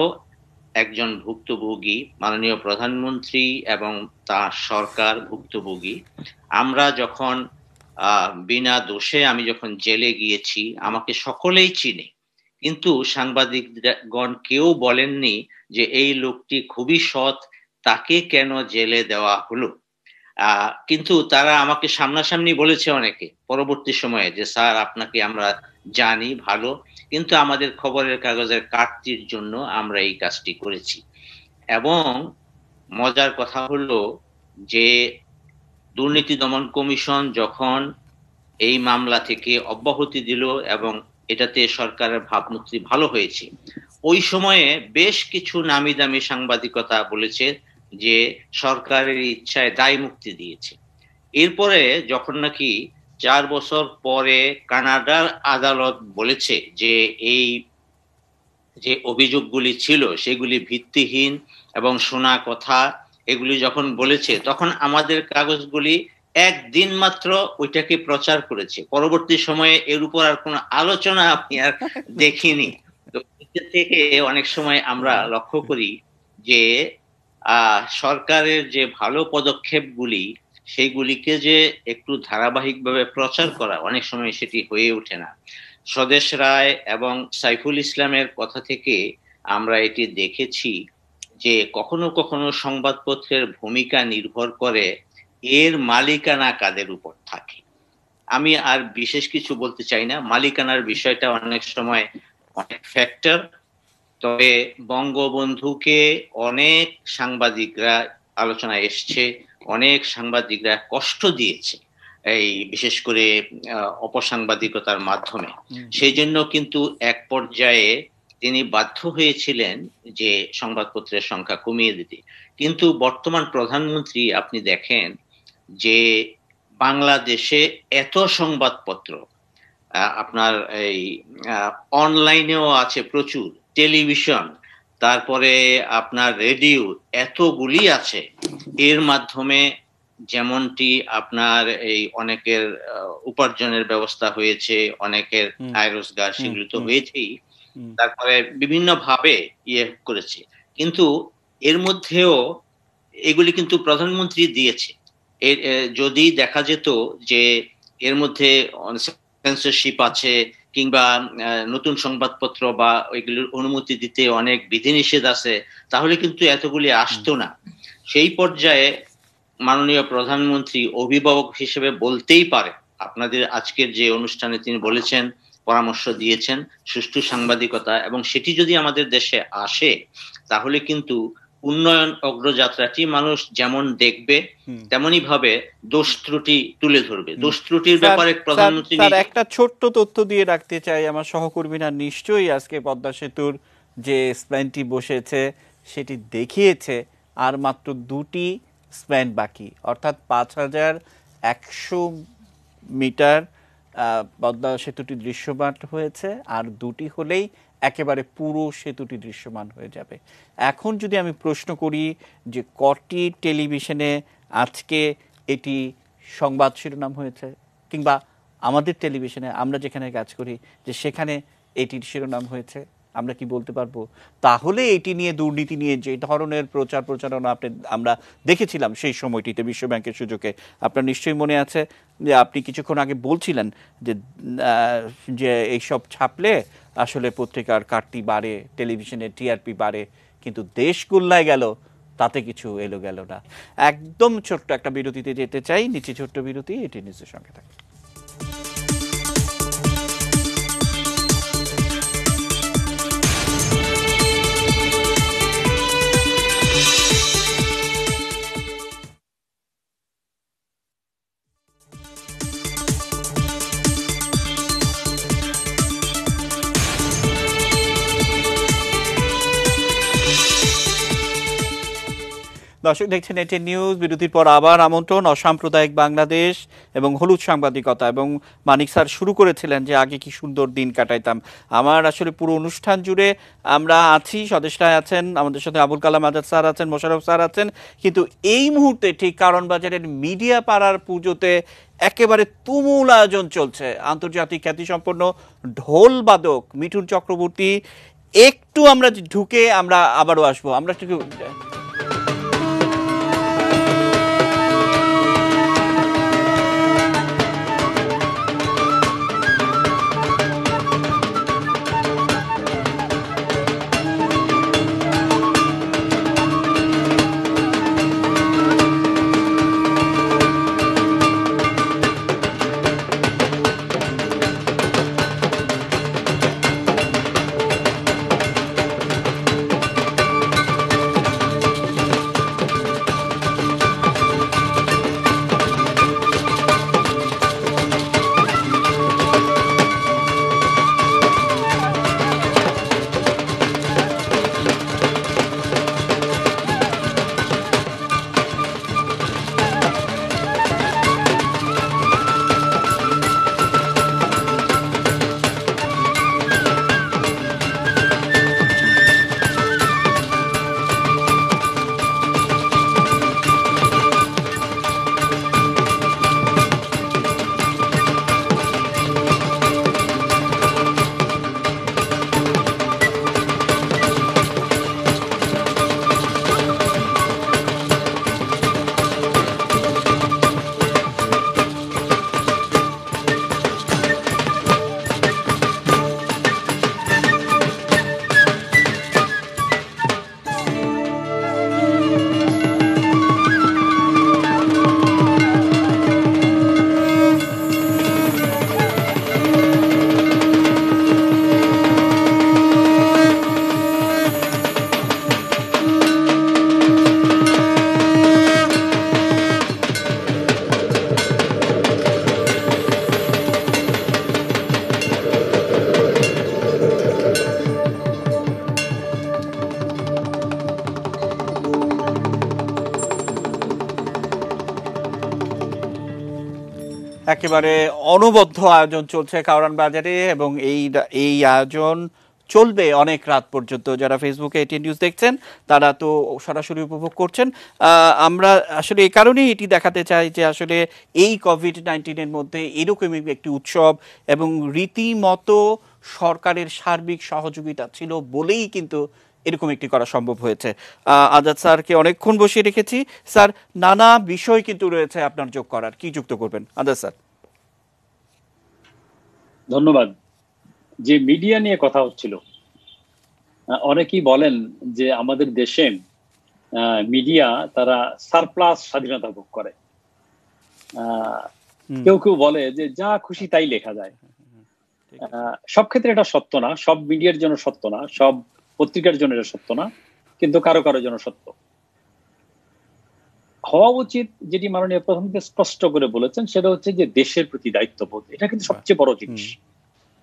একজন ভুক্তভোগী, মাননীয় প্রধানমন্ত্রী এবং তার সরকার ভুক্তভোগী। আমরা যখন বিনা দোষে আমি যখন জেলে গিয়েছি, আমাকে সকলেই চিনে, কিন্তু সাংবাদিকগণ কেউ বলেননি যে এই লোকটি খুবই সৎ, তাকে কেন জেলে দেওয়া হলো। কিন্তু তারা আমাকে সামনাসামনি বলেছে অনেকে পরবর্তী সময়ে যে স্যার আপনাকে আমরা জানি ভালো, কিন্তু আমাদের খবরের কাগজের কাটতির জন্য আমরা এই কাজটি করেছি। এবং মজার কথা হলো যে দুর্নীতি দমন কমিশন যখন এই মামলা থেকে অব্যাহতি দিল এবং এটাতে সরকারের ভাবমূর্তি ভালো হয়েছে, ওই সময়ে বেশ কিছু নামি দামি সাংবাদিকতা বলেছে যে সরকারের ইচ্ছায় দায় মুক্তি দিয়েছে। এরপরে যখন নাকি 4 বছর পরে কানাডার আদালত বলেছে যে এই যে অভিযোগগুলি ছিল সেগুলি ভিত্তিহীন এবং শোনা কথা, এগুলি যখন বলেছে, তখন আমাদের কাগজগুলি একদিন মাত্র ওইটাকে প্রচার করেছে। পরবর্তী সময়ে এর উপর আর কোনো আলোচনা আমি আর দেখিনি। তো এর থেকে অনেক সময় আমরা লক্ষ্য করি যে সরকারের যে ভালো পদক্ষেপগুলি সেইগুলিকে যে একটু ধারাবাহিকভাবে প্রচার করা অনেক সময় সেটি হয়ে ওঠে না। স্বদেশ রায় এবং সাইফুল ইসলামের কথা থেকে আমরা এটি দেখেছি যে কখনো কখনো সংবাদপত্রের ভূমিকা নির্ভর করে এর মালিকানা কাদের উপর থাকে। আমি আর বিশেষ কিছু বলতে চাই না, মালিকানার বিষয়টা অনেক সময় অনেক ফ্যাক্টর। তবে বঙ্গবন্ধুকে অনেক সাংবাদিকরা, আলোচনায় এসছে, অনেক সাংবাদিকরা কষ্ট দিয়েছে এই বিশেষ করে অপসাংবাদিকতার মাধ্যমে। সেই জন্য কিন্তু এক পর্যায়ে তিনি বাধ্য হয়েছিলেন যে সংবাদপত্রের সংখ্যা কমিয়ে দিতে। কিন্তু বর্তমান প্রধানমন্ত্রী আপনি দেখেন যে বাংলাদেশে এত সংবাদপত্র, আপনার এই অনলাইনেও আছে প্রচুর, টেলিভিশন, তারপরে আপনার রেডিও, এতগুলি আছে। এর মাধ্যমে যেমনটি আপনার এই অনেকের উপার্জনের ব্যবস্থা হয়েছে, অনেকের আয় রোজগার সেগুলো তো হয়েছেই, তারপরে বিভিন্ন ভাবে ইয়ে করেছে। কিন্তু এর মধ্যেও এগুলি কিন্তু প্রধানমন্ত্রী দিয়েছে। যদি দেখা যেত যে এর মধ্যে সেন্সরশিপ আছে কিংবা নতুন সংবাদপত্র বা ওইগুলোর অনুমতি দিতে অনেক বিধিনিষেধ আছে, তাহলে কিন্তু এতগুলি আসতো না। সেই পর্যায়ে মাননীয় প্রধানমন্ত্রী অভিভাবক হিসেবে বলতেই পারে, আপনাদের আজকের যে অনুষ্ঠানে তিনি বলেছেন, পরামর্শ দিয়েছেন সুষ্ঠু সাংবাদিকতা, এবং সেটি যদি আমাদের দেশে আসে তাহলে কিন্তু উন্নয়ন অগ্রযাত্রাটি মানুষ যেমন দেখবে তেমনি ভাবে দোষ ত্রুটি তুলে ধরবে। দোষ ত্রুটির ব্যাপারে প্রধানমন্ত্রী একটা ছোট্ট তথ্য দিয়ে রাখতে চাই, আমার সহকর্মীরা নিশ্চয়ই আজকে পদ্মা সেতুর যে স্প্যানটি বসেছে সেটি দেখিয়েছে আর মাত্র 2টি স্প্যান বাকি, অর্থাৎ 5100 মিটার পদ্মা সেতুটি দৃশ্যমান হয়েছে, আর 2টি হলেই একেবারে পুরো সেতুটি দৃশ্যমান হয়ে যাবে। এখন যদি আমি প্রশ্ন করি যে কটি টেলিভিশনে আজকে এটি সংবাদ শিরোনাম হয়েছে কিংবা আমাদের টেলিভিশনে আমরা যেখানে কাজ করি যে সেখানে এটির শিরোনাম হয়েছে, আমরা কি বলতে পারবো? তাহলে এটি নিয়ে, দুর্নীতি নিয়ে যে ধরনের প্রচারণা আমরা দেখেছিলাম সেই সময়টিতে বিশ্ব ব্যাংকের সুযোগে, আপনার নিশ্চয়ই মনে আছে যে আপনি কিছুক্ষণ আগে বলছিলেন যে যে এইসব ছাপলে আসলে পত্রিকার কাটতি বাড়ে, টেলিভিশনের টিআরপি বাড়ে, কিন্তু দেশ গোল্লায় গেল, তাতে কিছু এলো গেল না। একদম ছোট্ট একটা বিরতিতে যেতে চাই, নিচে ছোট্ট বিরতি, এটি নিউজের সঙ্গে থাকে। দর্শক দেখছেন এটি নিউজ। বিরতির পর আবার আমন্ত্রণ অসাম্প্রদায়িক বাংলাদেশ এবং হলুদ সাংবাদিকতা। এবং মানিক স্যার শুরু করেছিলেন যে আগে কি সুন্দর দিন কাটাইতাম। আমার আসলে পুরো অনুষ্ঠান জুড়ে আমরা আছি, স্বদেশটায় আছেন, আমাদের সাথে আবুল কালাম আজাদ স্যার আছেন, মোশাররফ স্যার আছেন, কিন্তু এই মুহূর্তে ঠিক কারণ বাজারের মিডিয়া পাড়ার পুজোতে একেবারে তুমুল আয়োজন চলছে। আন্তর্জাতিক খ্যাতিসম্পন্ন ঢোল বাদক মিঠুন চক্রবর্তী, একটু আমরা ঢুকে আমরা আবারও আসবো। আমরা একটু একেবারে অনবদ্য আয়োজন চলছে কারওয়ান বাজারে, এবং এই আয়োজন চলবে অনেক রাত পর্যন্ত। যারা ফেসবুকে এটি নিউজ দেখছেন তারা তো সরাসরি উপভোগ করছেন। আমরা আসলে এই কারণেই এটি দেখাতে চাই যে আসলে এই কোভিড-19 মধ্যে এরকমই একটি উৎসব এবং রীতিমতো সরকারের সার্বিক সহযোগিতা ছিল বলেই কিন্তু এরকম একটি করা সম্ভব হয়েছে। আজাদ স্যারকে অনেকক্ষণ বসিয়ে রেখেছি। স্যার, নানা বিষয় কিন্তু রয়েছে আপনার যোগ করার, কি যুক্ত করবেন আজাদ স্যার? ধন্যবাদ। যে মিডিয়া নিয়ে কথা হচ্ছিল, অনেকেই বলেন যে আমাদের দেশে মিডিয়া তারা সারপ্লাস স্বাধীনতা ভোগ করে। কেউ কেউ বলে যে যা খুশি তাই লেখা যায়। সব ক্ষেত্রে এটা সত্য না, সব মিডিয়ার জন্য সত্য না, সব পত্রিকার জন্য এটা সত্য না, কিন্তু কারো কারো জন্য সত্য। হওয়া উচিত যেটি মাননীয় প্রধানমন্ত্রী স্পষ্ট করে বলেছেন সেটা হচ্ছে যে দেশের প্রতি দায়িত্ববোধ। এটা কিন্তু সবচেয়ে বড় জিনিস,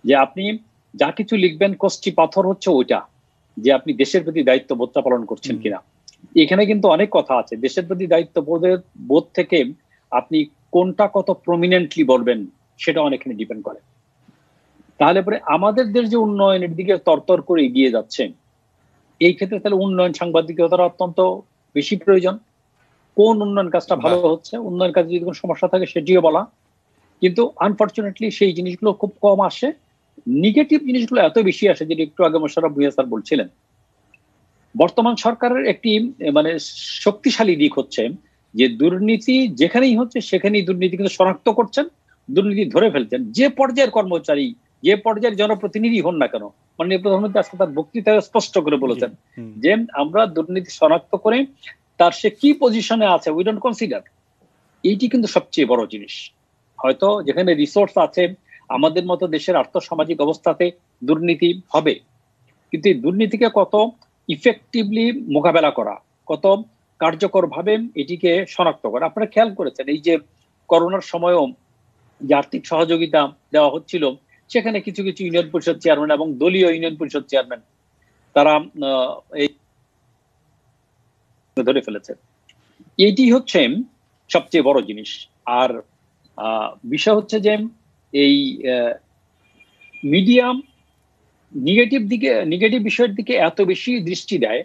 যে আপনি যা কিছু লিখবেন কষ্টি পাথর হচ্ছে ওইটা, যে আপনি দেশের প্রতি দায়িত্ববোধটা পালন করছেন কিনা। এখানে কিন্তু অনেক কথা আছে। দেশের প্রতি দায়িত্ববোধ থেকে আপনি কোনটা কত প্রমিনেন্টলি বলবেন সেটা অনেকখানি ডিপেন্ড করে। তাহলে পরে আমাদের দেশ যে উন্নয়নের দিকে তরতর করে এগিয়ে যাচ্ছে, এই ক্ষেত্রে তাহলে উন্নয়ন সাংবাদিকতার অত্যন্ত বেশি প্রয়োজন। কোন উন্নয়ন কাজটা ভালো হচ্ছে, উন্নয়ন কাজে যদি কোনো সমস্যা থাকে সেটিও বলা, কিন্তু আনফর্চুনেটলি সেই জিনিসগুলো খুব কম আসে। নেগেটিভ জিনিসগুলো এত বেশি আসে, যেটা একটু আগে মোশাররফ ভূঁইয়া স্যার বলছিলেন। বর্তমান সরকারের একটি মানে শক্তিশালী দিক হচ্ছে যে দুর্নীতি যেখানেই হচ্ছে সেখানেই দুর্নীতি কিন্তু শনাক্ত করছেন, দুর্নীতি ধরে ফেলছেন। যে পর্যায়ের কর্মচারী, যে পর্যায়ের জনপ্রতিনিধি হন না কেন, মাননীয় প্রধানমন্ত্রী আজকে তার বক্তৃতায় স্পষ্ট করে বলেছেন যে আমরা দুর্নীতি শনাক্ত করে তার সে কি পজিশনে আছে উই ডোন্ট কনসিডার। এইটি কিন্তু সবচেয়ে বড় জিনিস। হয়তো যেখানে রিসোর্স আছে, আমাদের মতো দেশের আর্থসামাজিক অবস্থাতে দুর্নীতি হবে, কিন্তু এই দুর্নীতিকে কত ইফেক্টিভলি মোকাবেলা করা, কত কার্যকর ভাবে এটিকে শনাক্ত করা। আপনারা খেয়াল করেছেন এই যে করোনার সময়ও যে আর্থিক সহযোগিতা দেওয়া হচ্ছিল, সেখানে কিছু কিছু ইউনিয়ন পরিষদ চেয়ারম্যান এবং দলীয় ইউনিয়ন পরিষদ চেয়ারম্যান তারা এই ধরে ফেলেছে। এইটি হচ্ছে সবচেয়ে বড় জিনিস। আর বিষয় হচ্ছে যে এই মিডিয়াম নেগেটিভ বিষয়ের দিকে এত বেশি দৃষ্টি দেয়,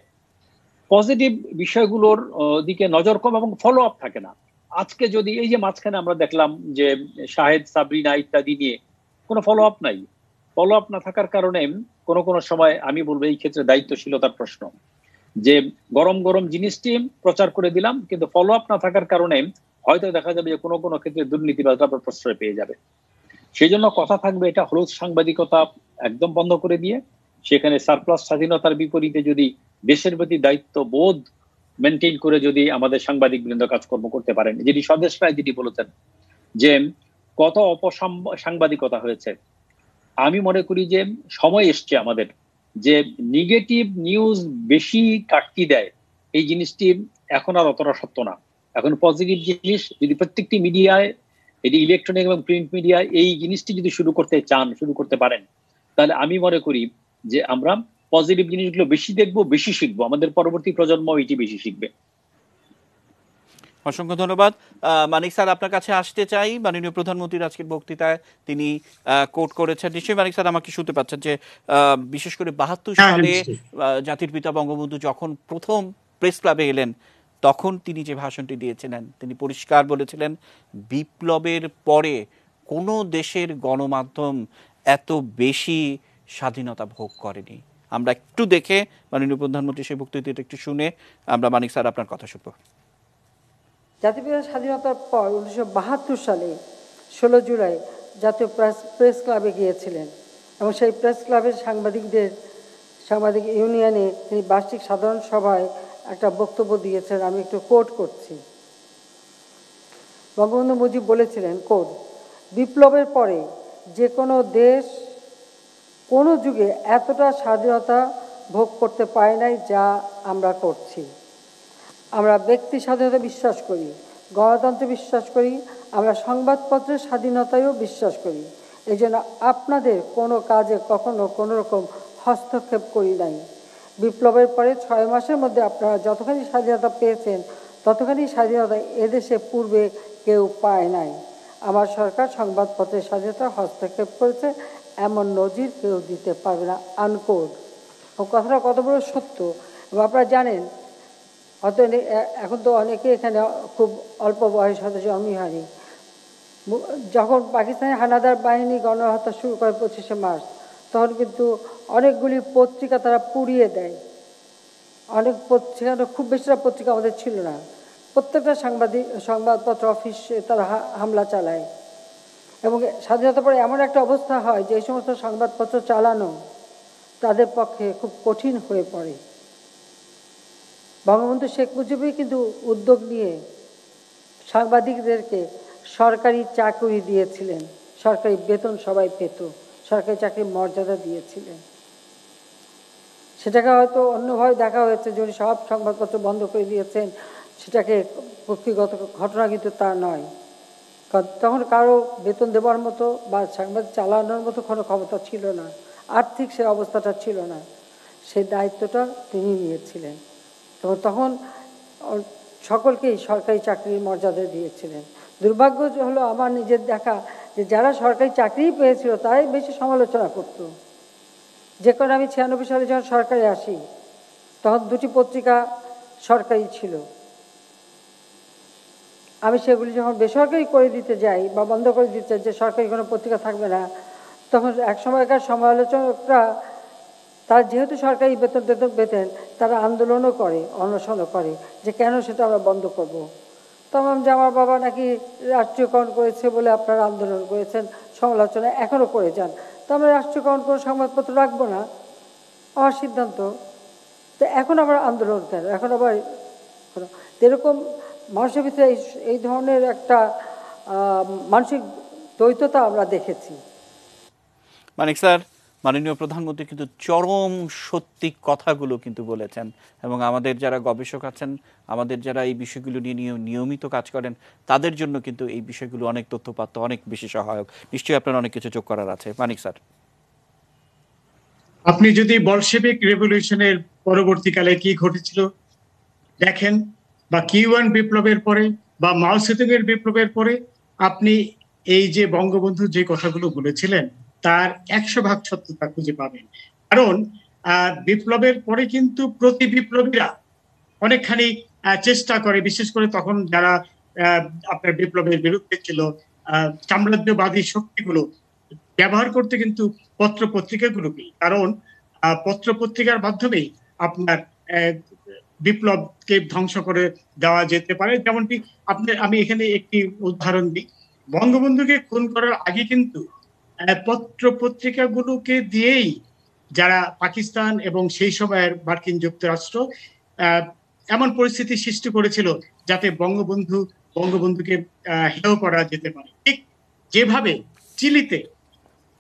পজিটিভ বিষয়গুলোর দিকে নজর কম এবং ফলো আপ থাকে না। আজকে যদি এই যে মাঝখানে আমরা দেখলাম যে শাহেদ সাবরিনা ইত্যাদি নিয়ে কোনো ফলো আপ নাই, ফলো আপ না থাকার কারণে কোনো সময় আমি বলবো এই ক্ষেত্রে দায়িত্বশীলতার প্রশ্ন, যে গরম গরম জিনিসটি প্রচার করে দিলাম, কিন্তু ফলো আপ না থাকার কারণে হয়তো দেখা যাবে যে কোনো ক্ষেত্রে দুর্নীতিবাজরা প্রশ্রয় পেয়ে যাবে। সেই জন্য কথা থাকবে এটা হলুদ সাংবাদিকতা একদম বন্ধ করে দিয়ে সেখানে সারপ্লাস স্বাধীনতার বিপরীতে যদি দেশের প্রতি দায়িত্ব বোধ মেনটেন করে যদি আমাদের সাংবাদিক বৃন্দ কাজকর্ম করতে পারেন, যেটি স্বদেশ রায় যেটি বলেছেন যে কত সাংবাদিকতা হয়েছে। আমি মনে করি যে সময় এসছে আমাদের যে নেগেটিভ নিউজ বেশি কাটতি দেয় এই জিনিসটি এখন আর অতটা সত্য না। এখন পজিটিভ জিনিস যদি প্রত্যেকটি মিডিয়ায়, এটি ইলেকট্রনিক এবং প্রিন্ট মিডিয়া, এই জিনিসটি যদি শুরু করতে পারেন, তাহলে আমি মনে করি যে আমরা পজিটিভ জিনিসগুলো বেশি দেখবো, বেশি শিখবো, আমাদের পরবর্তী প্রজন্ম এটি বেশি শিখবে। অসংখ্য ধন্যবাদ। মানিক স্যার, আপনার কাছে আসতে চাই। মাননীয় প্রধানমন্ত্রীর আজকের বক্তৃতায় তিনি কোট করেছেন, নিশ্চয়ই মানিক স্যার আমাকে শুনতে পাচ্ছেন, যে বিশেষ করে 72 সালে জাতির পিতা বঙ্গবন্ধু যখন প্রথম প্রেস ক্লাবে এলেন, তখন তিনি যে ভাষণটি দিয়েছিলেন, তিনি পরিষ্কার বলেছিলেন বিপ্লবের পরে কোনো দেশের গণমাধ্যম এত বেশি স্বাধীনতা ভোগ করেনি। আমরা একটু দেখে মাননীয় প্রধানমন্ত্রী সেই বক্তৃতাটা একটু শুনে আমরা মানিক স্যার আপনার কথা শুনবো। জাতির স্বাধীনতার পর 1972 সালে 16 জুলাই জাতীয় প্রেস ক্লাবে গিয়েছিলেন এবং সেই প্রেস ক্লাবের সাংবাদিক ইউনিয়নে তিনি বার্ষিক সাধারণ সভায় একটা বক্তব্য দিয়েছেন। আমি একটু কোট করছি। বঙ্গবন্ধু মুজিব বলেছিলেন, কোট, বিপ্লবের পরে যে কোনো দেশ কোনো যুগে এতটা স্বাধীনতা ভোগ করতে পারে নাই যা আমরা করছি। আমরা ব্যক্তি স্বাধীনতা বিশ্বাস করি, গণতন্ত্রে বিশ্বাস করি, আমরা সংবাদপত্রের স্বাধীনতায়ও বিশ্বাস করি। এই জন্য আপনাদের কোনো কাজে কখনো কোনো রকম হস্তক্ষেপ করি নাই। বিপ্লবের পরে 6 মাসের মধ্যে আপনারা যতখানি স্বাধীনতা পেয়েছেন ততখানি স্বাধীনতা এদেশে পূর্বে কেউ পায় নাই। আমার সরকার সংবাদপত্রের স্বাধীনতা হস্তক্ষেপ করেছে, এমন নজির কেউ দিতে পারবে না, আনকোড। ও কথাটা কত বড় সত্য। এবং আপনারা জানেন, হয়তো এখন তো অনেকে এখানে খুব অল্প বয়স হয়তো জন্মই হয়নি, যখন পাকিস্তানি হানাদার বাহিনী গণহত্যা শুরু করে 25শে মার্চ, তখন কিন্তু অনেকগুলি পত্রিকা তারা পুড়িয়ে দেয়। অনেক পত্রিকা, খুব বেশিটা পত্রিকা আমাদের ছিল না, প্রত্যেকটা সংবাদপত্র অফিসে তারা হামলা চালায়। এবং স্বাধীনতার পরে এমন একটা অবস্থা হয় যে এই সমস্ত সংবাদপত্র চালানো তাদের পক্ষে খুব কঠিন হয়ে পড়ে। বঙ্গবন্ধু শেখ মুজিবই কিন্তু উদ্যোগ নিয়ে সাংবাদিকদেরকে সরকারি চাকরি দিয়েছিলেন, সরকারি বেতন সবাই পেত, সরকারি চাকরির মর্যাদা দিয়েছিলেন। সেটাকে হয়তো অন্যভাবে দেখা হয়েছে যে উনি সব সংবাদপত্র বন্ধ করে দিয়েছেন, সেটাকে ব্যক্তিগত ঘটনা, কিন্তু তা নয়। কারণ তখন কারো বেতন দেওয়ার মতো বা সাংবাদিক চালানোর মতো কোনো ক্ষমতা ছিল না, আর্থিক সে অবস্থাটা ছিল না। সেই দায়িত্বটা তিনি নিয়েছিলেন এবং তখন সকলকেই সরকারি চাকরির মর্যাদা দিয়েছিলেন। দুর্ভাগ্য হলো আমার নিজের দেখা যে যারা সরকারি চাকরিই পেয়েছিল তারাই বেশি সমালোচনা করত। যে কারণে আমি 96 সালে যখন সরকারে আসি তখন 2টি পত্রিকা সরকারি ছিল, আমি সেগুলি যখন বেসরকারি করে দিতে যাই বা বন্ধ করে দিতে চাই, যে সরকারি কোনো পত্রিকা থাকবে না, তখন এক সময়কার সমালোচকরা, তারা যেহেতু সরকারি বেতন পেতেন, তারা আন্দোলনও করে, অনশনও করে যে কেন সেটা আমরা বন্ধ করব। তখন যে আমার বাবা নাকি রাষ্ট্রীয়করণ করেছে বলে আপনারা আন্দোলন করেছেন, সমালোচনা এখনও করে যান, তো আমরা রাষ্ট্রীয়করণ করে সংবাদপত্র রাখবো না, আমার সিদ্ধান্ত। তো এখন আবার আন্দোলন কেন, এখন আবার এরকম মানুষের ভিতরে এই ধরনের একটা মানসিক দ্বৈততা আমরা দেখেছি। মানিক স্যার, মাননীয় প্রধানমন্ত্রী কিন্তু চরম সত্যি কথাগুলো কিন্তু বলেছেন, এবং আমাদের যারা গবেষক আছেন, আমাদের যারা এই বিষয়গুলো নিয়ে নিয়মিত কাজ করেন, তাদের জন্য কিন্তু এই বিষয়গুলো অনেক তথ্যপাত্র, অনেক বেশি সহায়ক। নিশ্চয়ই আপনার অনেক কিছু যোগ করার আছে। মানিক স্যার, আপনি যদি বলশেভিক রেভলিউশনের পরবর্তীকালে কি ঘটেছিল দেখেন, বা কিউয়ান বিপ্লবের পরে বা মাও সেতুংয়ের বিপ্লবের পরে, আপনি এই যে বঙ্গবন্ধু যে কথাগুলো বলেছিলেন তার 100% সত্যতা খুঁজে পাবেন। কারণ বিপ্লবের পরে কিন্তু প্রতি বিপ্লবীরা অনেকখানি চেষ্টা করে, বিশেষ করে তখন যারা আপনার বিপ্লবের বিরুদ্ধে ছিল, সাম্রাজ্যবাদী শক্তিগুলো ব্যবহার করতে কিন্তু পত্র পত্রিকাগুলোকে, কারণ পত্র পত্রিকার মাধ্যমেই আপনার বিপ্লবকে ধ্বংস করে দেওয়া যেতে পারে। যেমনটি আমি এখানে একটি উদাহরণ দিই, বঙ্গবন্ধুকে খুন করার আগে কিন্তু পত্র পত্রিকাগুলোকে দিয়েই যারা পাকিস্তান এবং সেই সময়ের মার্কিন যুক্তরাষ্ট্র এমন পরিস্থিতি সৃষ্টি করেছিল যাতে বঙ্গবন্ধুকে হেয় করা যেতে পারে। ঠিক যেভাবে চিলিতে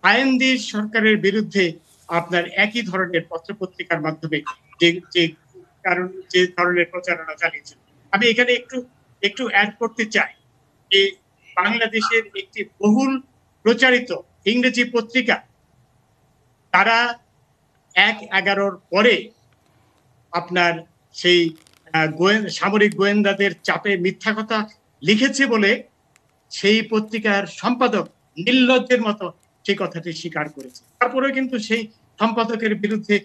আইনদির সরকারের বিরুদ্ধে আপনার একই ধরনের পত্র পত্রিকার মাধ্যমে যে ধরনের প্রচারণা চালিয়েছিল। আমি এখানে একটু অ্যাড করতে চাই যে বাংলাদেশের একটি বহুল প্রচারিত ইংরেজি পত্রিকা, তারা 1/11 পরে আপনার সেই সামরিক গোয়েন্দাদের চাপে মিথ্যা কথা লিখেছে বলে সেই পত্রিকার সম্পাদক নির্লজ্জের মতো সেই কথাটি স্বীকার করেছে। তারপরেও কিন্তু সেই সম্পাদকের বিরুদ্ধে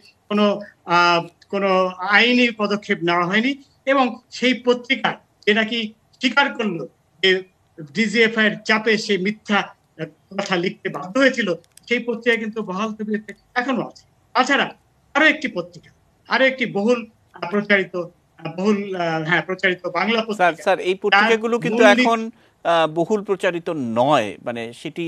কোনো আইনি পদক্ষেপ নেওয়া হয়নি, এবং সেই পত্রিকা যে নাকি স্বীকার করলো যে ডিজিএফআই এর চাপে সেই মিথ্যা কথা লিখতে বাধ্য হয়েছিল, সেই পত্রিকা কিন্তু বহাল তবিয়তে এখনো আছে। তাছাড়া আরো একটি বহুল প্রচারিত বাংলা পত্রিকা, স্যার এই পত্রিকাগুলো কিন্তু এখন বহুল প্রচারিত নয়, মানে সেটি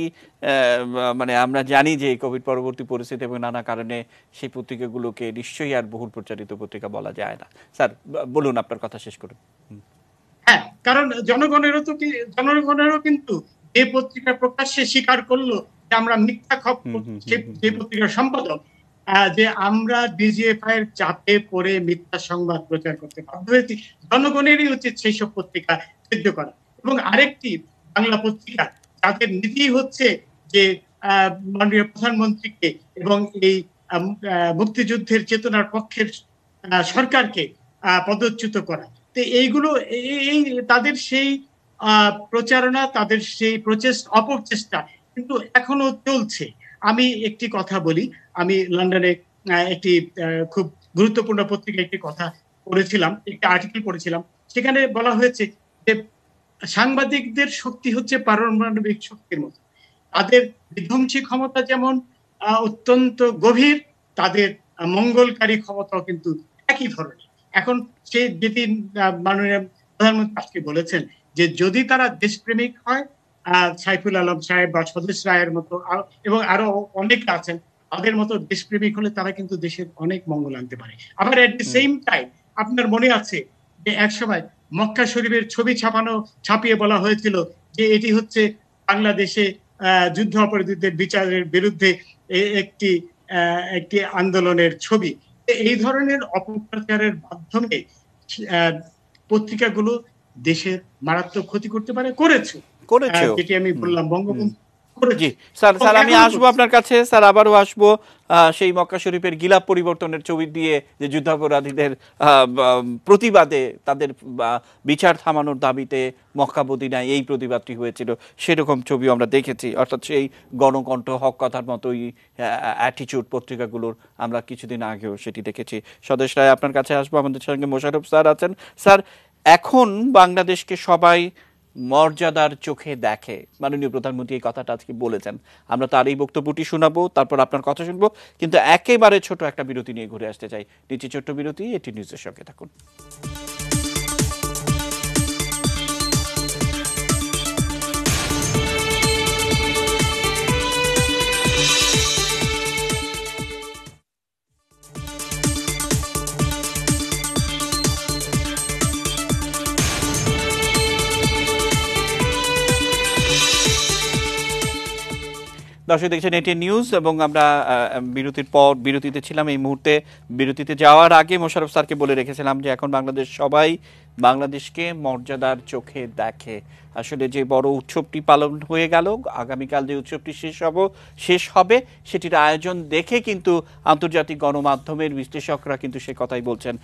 মানে আমরা জানি যে কোভিড পরবর্তী পরিস্থিতি এবং নানা কারণে সেই পত্রিকাগুলোকে নিশ্চয়ই আর বহুল প্রচারিত পত্রিকা বলা যায় না। স্যার বলুন, আপনার কথা শেষ করুন। হ্যাঁ, কারণ জনগণেরও কিন্তু যে পত্রিকা প্রকাশ্যে স্বীকার করলো যে আমরা মিথ্যা যে পত্রিকার সম্পাদক, যে আমরা ডিজিএফআই এর চাপে পড়ে মিথ্যা সংবাদ প্রচার করতে বাধ্য হয়েছি, জনগণেরই উচিত সেই সব পত্রিকা সিদ্ধ করা। এবং আরেকটি বাংলা পত্রিকা যাদের নীতি হচ্ছে যে মাননীয় প্রধানমন্ত্রীকে এবং এই মুক্তিযুদ্ধের চেতনার পক্ষের সরকারকে পদচ্যুত করা, তো এইগুলো তাদের সেই প্রচারণা, তাদের সেই অপচেষ্টা কিন্তু এখনো চলছে। আমি একটি কথা বলি, আমি লন্ডনে একটি খুব গুরুত্বপূর্ণ পত্রিকা একটি কথা পড়েছিলাম, একটি আর্টিকেল পড়েছিলাম, সেখানে বলা হয়েছে যে সাংবাদিকদের শক্তি হচ্ছে পারমাণবিক শক্তির মতো, তাদের বিধ্বংসী ক্ষমতা যেমন অত্যন্ত গভীর, তাদের মঙ্গলকারী ক্ষমতাও কিন্তু একই ধরনের। এখন সে যেটি মাননীয় প্রধানমন্ত্রী আজকে বলেছেন যে যদি তারা দেশপ্রেমিক হয়, সাইফুল আলম সাহেব বা স্বদেশ রায়ের মতো এবং আরো অনেক আছেন, তাদের মতো দেশপ্রেমিক হলে তারা কিন্তু দেশের অনেক মঙ্গল আনতে পারে। আবার এট দি সেম টাইম আপনার মনে আছে যে একসময় মক্কা শরীফের ছবি ছাপিয়ে বলা হয়েছিল যে এটি হচ্ছে বাংলাদেশে যুদ্ধ অপরাধীদের বিচারের বিরুদ্ধে একটি আন্দোলনের ছবি। এই ধরনের অপপ্রচারের মাধ্যমে পত্রিকাগুলো দেশের মারাত্মক ক্ষতি করতে পারে, করেছে, যেটি আমি বললাম বঙ্গবন্ধু। জি স্যার, আমি আসবো আপনার কাছে, স্যার আবারও আসবো সেই মক্কা শরীফের গিলাপ পরিবর্তনের ছবি দিয়ে যে যুদ্ধাপরাধীদের প্রতিবাদে, তাদের বিচার থামানোর দাবিতে মক্কা মদিনায় এই প্রতিবাদটি হয়েছিল, সেরকম ছবি আমরা দেখেছি। অর্থাৎ সেই গণকণ্ঠ, হক কথার মতোই অ্যাটিচিউড পত্রিকাগুলোর আমরা কিছুদিন আগেও সেটি দেখেছি। স্বদেশ রায়, আপনার কাছে আসবো, আমাদের সঙ্গে মোশাররফ স্যার আছেন। স্যার, এখন বাংলাদেশকে সবাই মর্যাদার চোখে দেখে। মাননীয় প্রধানমন্ত্রী এই কথাটা আজকে বলেছেন। আমরা তার এই বক্তব্যটি শোনাবো, তারপর আপনার কথা শুনবো, কিন্তু একেবারে ছোট একটা বিরতি নিয়ে ঘুরে আসতে চাই। নিচে ছোট্ট বিরতি, এটি নিউজের সঙ্গে থাকুন। দর্শক দেখছেন এটি নিউজ, এবং আমরা বিরতির পর বিরতিতে ছিলাম। এই মুহূর্তে বিরতিতে যাওয়ার আগে মোশাররফ স্যারকে বলে রেখেছিলাম যে এখন বাংলাদেশ সবাই বাংলাদেশকে মর্যাদার চোখে দেখে। আসলে যে বড় উৎসবটি পালন হয়ে গেল, আগামীকাল যে উৎসবটি শেষ হবে সেটির আয়োজন দেখে কিন্তু আন্তর্জাতিক গণমাধ্যমের বিশ্লেষকরা কিন্তু সে কথাই বলছেন।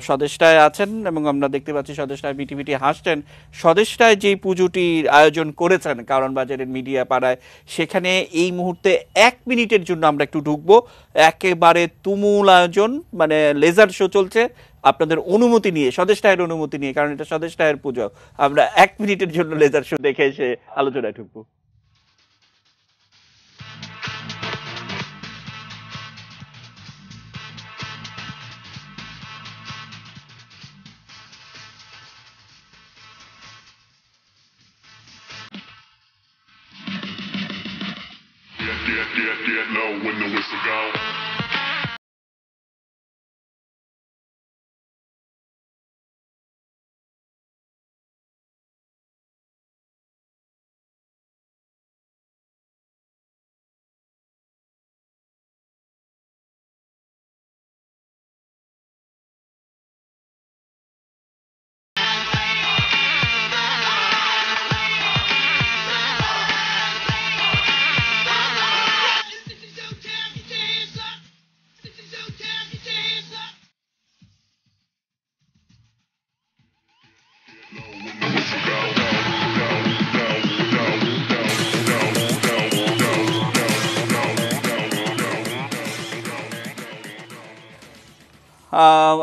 স্বদেশটায় আছেন এবং আমরা দেখতে পাচ্ছি স্বদেশটায় বিটি হাসছেন। স্বদেশটায় যে পুজোটির আয়োজন করেছেন কারণ বাজারের মিডিয়া পাড়ায়, সেখানে এই মুহূর্তে 1 মিনিটের জন্য আমরা একটু ঢুকবো। একেবারে তুমুল আয়োজন, মানে লেজার শো চলছে আপনাদের অনুমতি নিয়ে, স্বদেশটায়ের অনুমতি নিয়ে, কারণ এটা স্বদেশটায়ের পুজো। আমরা 1 মিনিটের জন্য লেজার শো দেখে এসে আলোচনায় ঢুকবো। Get low when the whistle go.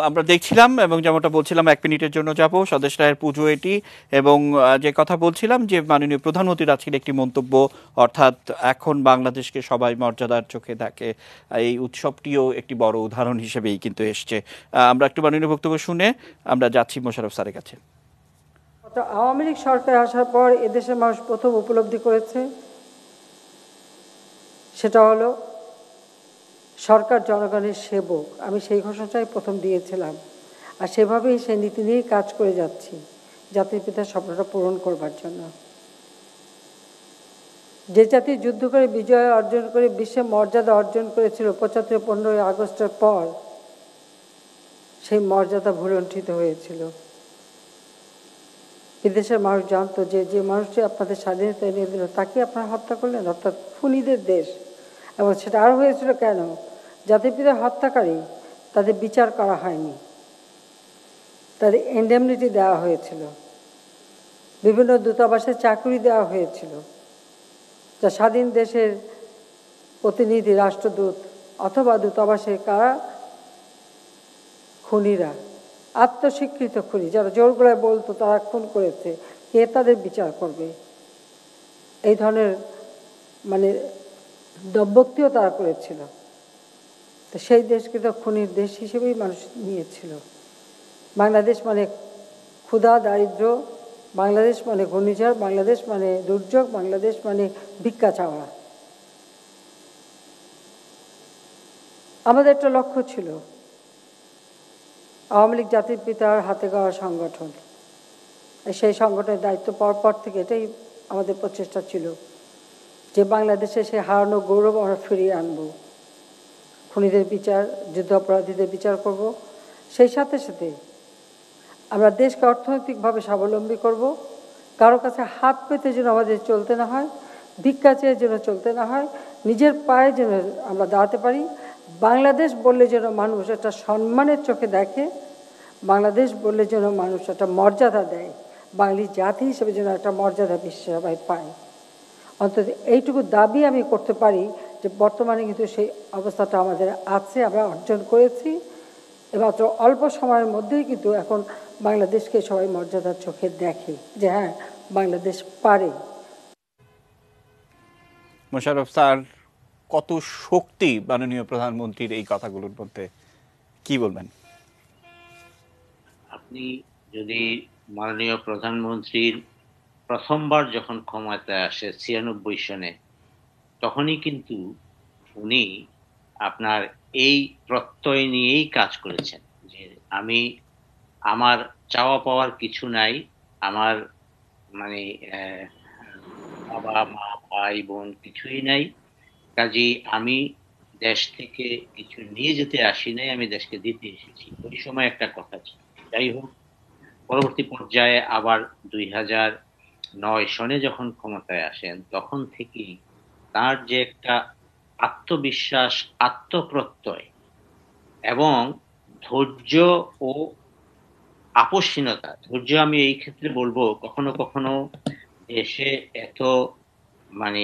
আমরা দেখছিলাম এবং যেমনটা বলছিলাম 1 মিনিটের জন্য যাব, স্বদেশটায়ের পুজো এটি। এবং যে কথা বলছিলাম যে মাননীয় প্রধানমন্ত্রীর আজকের একটি মন্তব্য, অর্থাৎ এখন বাংলাদেশকে সবাই মর্যাদার চোখে দেখে, এই উৎসবটিও একটি বড় উদাহরণ হিসেবেই কিন্তু এসছে। আমরা একটু মাননীয় বক্তব্য শুনে আমরা যাচ্ছি মোশাররফ স্যারের কাছে। আওয়ামী লীগ সরকার আসার পর এদেশের মানুষ প্রথম উপলব্ধি করেছে সেটা হলো সরকার জনগণের সেবক। আমি সেই ঘোষণাটাই প্রথম দিয়েছিলাম, আর সেভাবেই সেই নীতি নিয়েই কাজ করে যাচ্ছি জাতির পিতার স্বপ্নটা পূরণ করবার জন্য। যে জাতি যুদ্ধ করে বিজয় অর্জন করে বিশ্বে মর্যাদা অর্জন করেছিল ৭৫-১৫ই আগস্টের পর, সেই মর্যাদা ভুলণ্ঠিত হয়েছিল। বিদেশের মানুষ জানতো যে যে মানুষটি আপনাদের স্বাধীনতা এনে দিল তাকে আপনারা হত্যা করলেন, অর্থাৎ খুনিদের দেশ। এবং সেটা আর হয়েছিল কেন? জাতির পিতার হত্যাকারী তাদের বিচার করা হয়নি, তাদের ইন্ডেমনিটি দেওয়া হয়েছিল, বিভিন্ন দূতাবাসে চাকরি দেওয়া হয়েছিল, যা স্বাধীন দেশের প্রতিনিধি, রাষ্ট্রদূত অথবা দূতাবাসে কারা খুনিরা, আত্মস্বীকৃত খুনি, যারা জোর গলায় বলতো তারা খুন করেছে, কে তাদের বিচার করবে? এই ধরনের মানে দব্যক্তিও তারা করেছিল। তো সেই দেশকে তো খুনির দেশ হিসেবেই মানুষ নিয়েছিল। বাংলাদেশ মানে ক্ষুধা দারিদ্র, বাংলাদেশ মানে ঘূর্ণিঝড়, বাংলাদেশ মানে দুর্যোগ, বাংলাদেশ মানে ভিক্ষা চাওয়া। আমাদের একটা লক্ষ্য ছিল আওয়ামী লীগ জাতির পিতার হাতে গড়া সংগঠন। সেই সংগঠনের দায়িত্ব পাওয়ার পর থেকে এটাই আমাদের প্রচেষ্টা ছিল যে বাংলাদেশে সে হারানো গৌরব আমরা ফিরিয়ে আনব, খুনিদের বিচার, যুদ্ধ অপরাধীদের বিচার করব, সেই সাথে সাথে আমরা দেশকে অর্থনৈতিকভাবে স্বাবলম্বী করব। কারো কাছে হাত পেতে যেন আমাদের চলতে না হয়, ভিক্ষা চেয়ে যেন চলতে না হয়, নিজের পায়ে যেন আমরা দাঁড়াতে পারি। বাংলাদেশ বললে যেন মানুষ একটা সম্মানের চোখে দেখে, বাংলাদেশ বললে যেন মানুষ একটা মর্যাদা দেয়, বাঙালি জাতি হিসেবে যেন একটা মর্যাদা বিশ্বে সবাই পায়। অন্তত এইটুকু দাবি আমি করতে পারি যে বর্তমানে কিন্তু সেই অবস্থাটা আমাদের আছে, আমরা অর্জন করেছি। এমাত্র অল্প সময়ের মধ্যেই কিন্তু এখন বাংলাদেশকে সবাই মর্যাদার চোখে দেখে যে হ্যাঁ বাংলাদেশ পারে। মোশাররফ স্যার, কত শক্তি মাননীয় প্রধানমন্ত্রীর এই কথাগুলোর মধ্যে, কি বলবেন? আপনি যদি মাননীয় প্রধানমন্ত্রীর প্রথমবার যখন ক্ষমতায় আসে 96 সনে, তখনই কিন্তু উনি আপনার এই প্রত্যয় নিয়েই কাজ করেছেন যে আমার চাওয়া পাওয়ার কিছু নাই, আমার মানে বাবা মা ভাই বোন কিছুই নাই, কাজেই আমি দেশ থেকে কিছু নিয়ে যেতে আসি নাই, আমি দেশকে দিতে এসেছি। ওই সময় একটা কথা ছিল। যাই হোক, পরবর্তী পর্যায়ে আবার 2009 সনে যখন ক্ষমতায় আসেন, তখন থেকেই তার যে একটা আত্মবিশ্বাস, আত্মপ্রত্যয় এবং ধৈর্য ও আপোষহীনতা, ধৈর্য আমি এই ক্ষেত্রে বলবো, কখনো কখনো দেশে এত মানে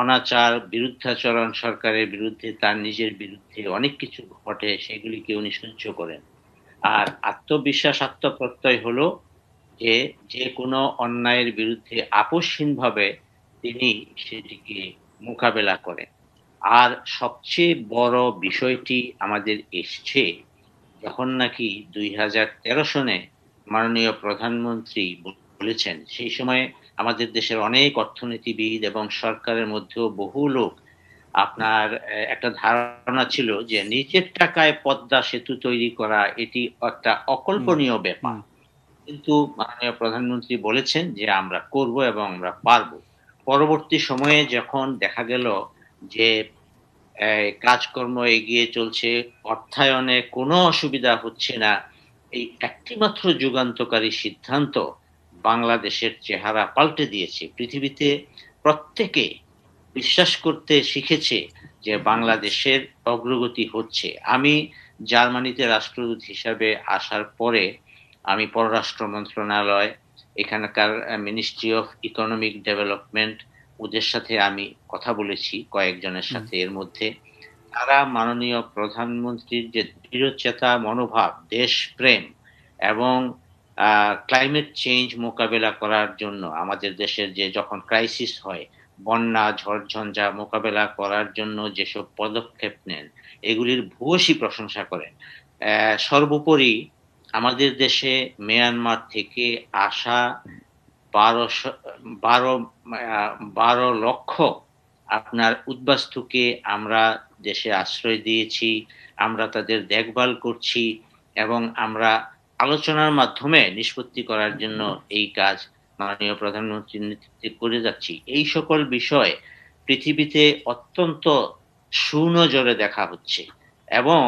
অনাচার, বিরুদ্ধাচরণ সরকারের বিরুদ্ধে, তার নিজের বিরুদ্ধে অনেক কিছু ঘটে, সেগুলিকে উনি সহ্য করেন। আর আত্মবিশ্বাস, আত্মপ্রত্যয় হলো যে যে কোনো অন্যায়ের বিরুদ্ধে আপোষহীনভাবে তিনি সেটিকে মোকাবেলা করেন। আর সবচেয়ে বড় বিষয়টি আমাদের এসছে যখন নাকি 2013 সনে মাননীয় প্রধানমন্ত্রী বলেছেন, সেই সময় আমাদের দেশের অনেক অর্থনীতিবিদ এবং সরকারের মধ্যেও বহু লোক আপনার একটা ধারণা ছিল যে নিজের টাকায় পদ্মা সেতু তৈরি করা এটি একটা অকল্পনীয় ব্যাপার, কিন্তু মাননীয় প্রধানমন্ত্রী বলেছেন যে আমরা করব এবং আমরা পারবো। পরবর্তী সময়ে যখন দেখা গেল যে কাজকর্ম এগিয়ে চলছে, অর্থায়নে কোনো অসুবিধা হচ্ছে না, এই একটিমাত্র যুগান্তকারী সিদ্ধান্ত বাংলাদেশের চেহারা পাল্টে দিয়েছে। পৃথিবীতে প্রত্যেকে বিশ্বাস করতে শিখেছে যে বাংলাদেশের অগ্রগতি হচ্ছে। আমি জার্মানিতে রাষ্ট্রদূত হিসাবে আসার পরে আমি পররাষ্ট্র মন্ত্রণালয়, এখানকার মিনিস্ট্রি অফ ইকোনমিক ডেভেলপমেন্ট, ওদের সাথে আমি কথা বলেছি কয়েকজনের সাথে। এর মধ্যে তারা মাননীয় প্রধানমন্ত্রীর যে দৃঢ়চেতা মনোভাব, দেশপ্রেম এবং ক্লাইমেট চেঞ্জ মোকাবেলা করার জন্য, আমাদের দেশের যে যখন ক্রাইসিস হয়, বন্যা ঝড়ঝঞ্ঝা মোকাবেলা করার জন্য যেসব পদক্ষেপ নেন, এগুলির ভূয়সী প্রশংসা করেন। সর্বোপরি আমাদের দেশে মিয়ানমার থেকে আসা 12 লক্ষ আপনার উদ্বাস্তুকে আমরা দেশে আশ্রয় দিয়েছি, আমরা তাদের দেখভাল করছি এবং আমরা আলোচনার মাধ্যমে নিষ্পত্তি করার জন্য এই কাজ মাননীয় প্রধানমন্ত্রীর নেতৃত্বে করে যাচ্ছি। এই সকল বিষয় পৃথিবীতে অত্যন্ত সুনজরে দেখা হচ্ছে এবং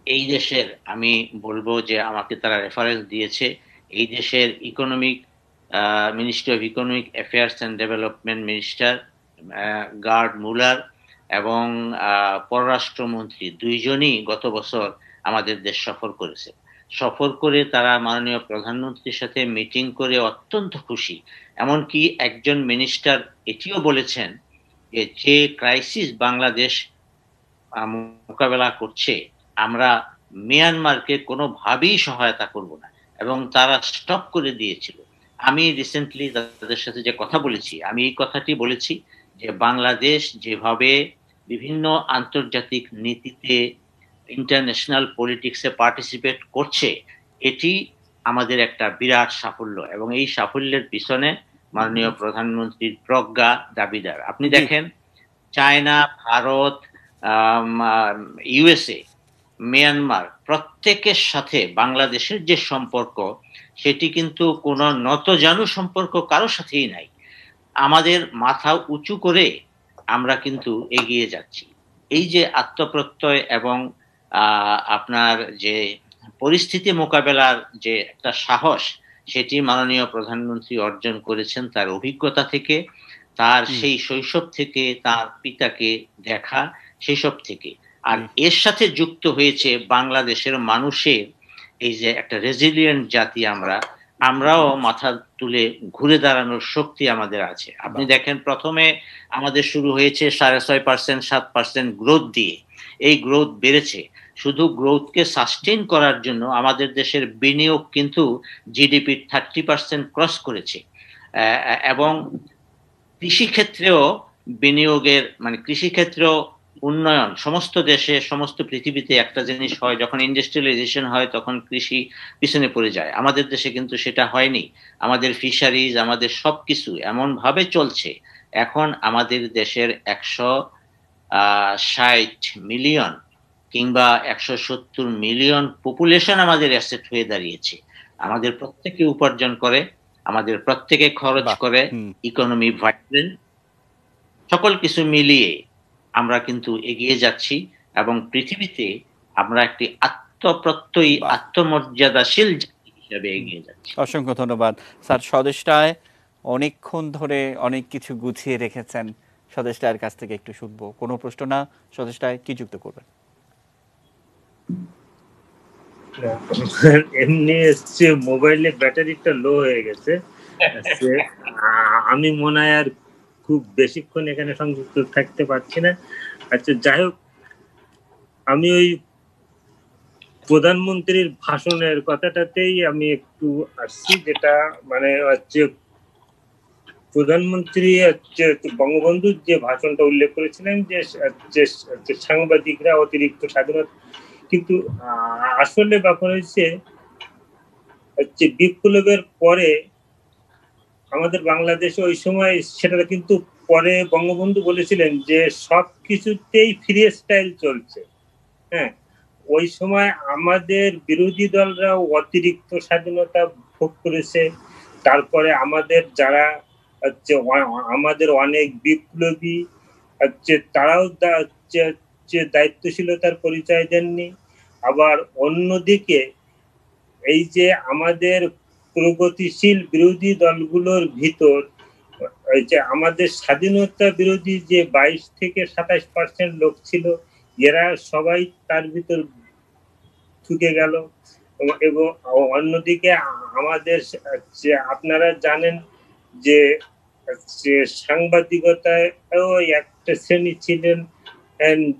এই দেশের, আমি বলবো যে আমাকে তারা রেফারেন্স দিয়েছে, এই দেশের economic ministry of economic affairs and development minister Gerd Muller এবং পররাষ্ট্রমন্ত্রী দুইজনই গত বছর আমাদের দেশ সফর করেছে। সফর করে তারা মাননীয় প্রধানমন্ত্রীর সাথে মিটিং করে অত্যন্ত খুশি। এমনকি একজন মিনিস্টার এটিও বলেছেন যে যে ক্রাইসিস বাংলাদেশ মোকাবেলা করছে, আমরা মিয়ানমারকে কোনোভাবেই সহায়তা করব না, এবং তারা স্টপ করে দিয়েছিল। আমি রিসেন্টলি তাদের সাথে যে কথা বলেছি, আমি এই কথাটি বলেছি যে বাংলাদেশ যেভাবে বিভিন্ন আন্তর্জাতিক নীতিতে, ইন্টারন্যাশনাল পলিটিক্সে পার্টিসিপেট করছে, এটি আমাদের একটা বিরাট সাফল্য এবং এই সাফল্যের পিছনে মাননীয় প্রধানমন্ত্রীর প্রজ্ঞা দাবিদার। আপনি দেখেন চায়না, ভারত, ইউএসএ, মিয়ানমার প্রত্যেকের সাথে বাংলাদেশের যে সম্পর্ক, সেটি কিন্তু কোনো নতজানু সম্পর্ক কারোর সাথেই নাই। আমাদের মাথা উঁচু করে আমরা কিন্তু এগিয়ে যাচ্ছি। এই যে আত্মপ্রত্যয় এবং আপনার যে পরিস্থিতি মোকাবেলার যে একটা সাহস, সেটি মাননীয় প্রধানমন্ত্রী অর্জন করেছেন তার অভিজ্ঞতা থেকে, তার সেই শৈশব থেকে, তার পিতাকে দেখা সেই সব থেকে। আর এর সাথে যুক্ত হয়েছে বাংলাদেশের মানুষের এই যে একটা রেজিলিয়েন্ট জাতি, আমরাও মাথা তুলে ঘুরে দাঁড়ানোর শক্তি আমাদের আছে। আপনি দেখেন প্রথমে আমাদের শুরু হয়েছে 6.5%, 7% গ্রোথ দিয়ে, এই গ্রোথ বেড়েছে। শুধু গ্রোথকে সাস্টেইন করার জন্য আমাদের দেশের বিনিয়োগ কিন্তু জিডিপির 30% ক্রস করেছে, এবং কৃষিক্ষেত্রেও বিনিয়োগের মানে কৃষিক্ষেত্রেও উন্নয়ন সমস্ত দেশে সমস্ত পৃথিবীতে একটা জিনিস হয়, যখন ইন্ডাস্ট্রিয়ালাইজেশন হয় তখন কৃষি পিছনে পড়ে যায়। আমাদের দেশে কিন্তু সেটা হয়নি। আমাদের ফিশারিজ, আমাদের সবকিছু এমন ভাবে চলছে। এখন আমাদের দেশের 160 মিলিয়ন কিংবা 170 মিলিয়ন পপুলেশন আমাদের অ্যাসেট হয়ে দাঁড়িয়েছে। আমাদের প্রত্যেকে উপার্জন করে, আমাদের প্রত্যেকে খরচ করে, ইকোনমি ভাইব্রেন্ট, সকল কিছু মিলিয়ে আমরা কিন্তু এগিয়ে যাচ্ছি এবং পৃথিবীতে আমরা একটি আত্মপ্রত্যয়ী আত্মমর্যাদাশীল জাতি হিসেবে এগিয়ে যাচ্ছি। অসংখ্য ধন্যবাদ স্যার। স্বদেশটায় অনেকক্ষণ ধরে অনেক কিছু গুছিয়ে রেখেছেন, স্বদেশটায়ের কাছ থেকে একটু শুনবো। কোনো প্রশ্ন না, স্বদেশটায় কি যুক্ত করবেন? এমনি হচ্ছে মোবাইলের ব্যাটারিটা লো হয়ে গেছে, আমি মনে হয় আর খুব বেশিক্ষণ এখানে সংযুক্ত থাকতে পারছি না। আচ্ছা, যাই হোক, আমি ওই প্রধানমন্ত্রীর ভাষণের কথাটাতেই আমি একটু আসছি, যেটা মানে হচ্ছে প্রধানমন্ত্রী হচ্ছে বঙ্গবন্ধুর যে ভাষণটা উল্লেখ করেছিলেন যে সাংবাদিকরা অতিরিক্ত স্বাধীনতা, কিন্তু আসলে ব্যাপার হচ্ছে বিপ্লবের পরে আমাদের বাংলাদেশে ওই সময় সেটা কিন্তু পরে বঙ্গবন্ধু বলেছিলেন যে সবকিছুতেই ফ্রি স্টাইল চলছে। হ্যাঁ, ওই সময় আমাদের বিরোধী দলরাও অতিরিক্ত স্বাধীনতা ভোগ করেছে। তারপরে আমাদের যারা হচ্ছে আমাদের অনেক বিপ্লবী হচ্ছে তারাও দায়িত্বশীলতার পরিচয় দেননি। আবার অন্যদিকে এই যে আমাদের প্রগতিশীল বিরোধী দলগুলোর ভিতর যে আমাদের স্বাধীনতা বিরোধী যে 22 থেকে 27% লোক ছিল, এরা সবাই তার ভিতর ঢুকে গেল। এবং অন্যদিকে আমাদের যে আপনারা জানেন যে সাংবাদিকতায়ও একটা শ্রেণী ছিলেন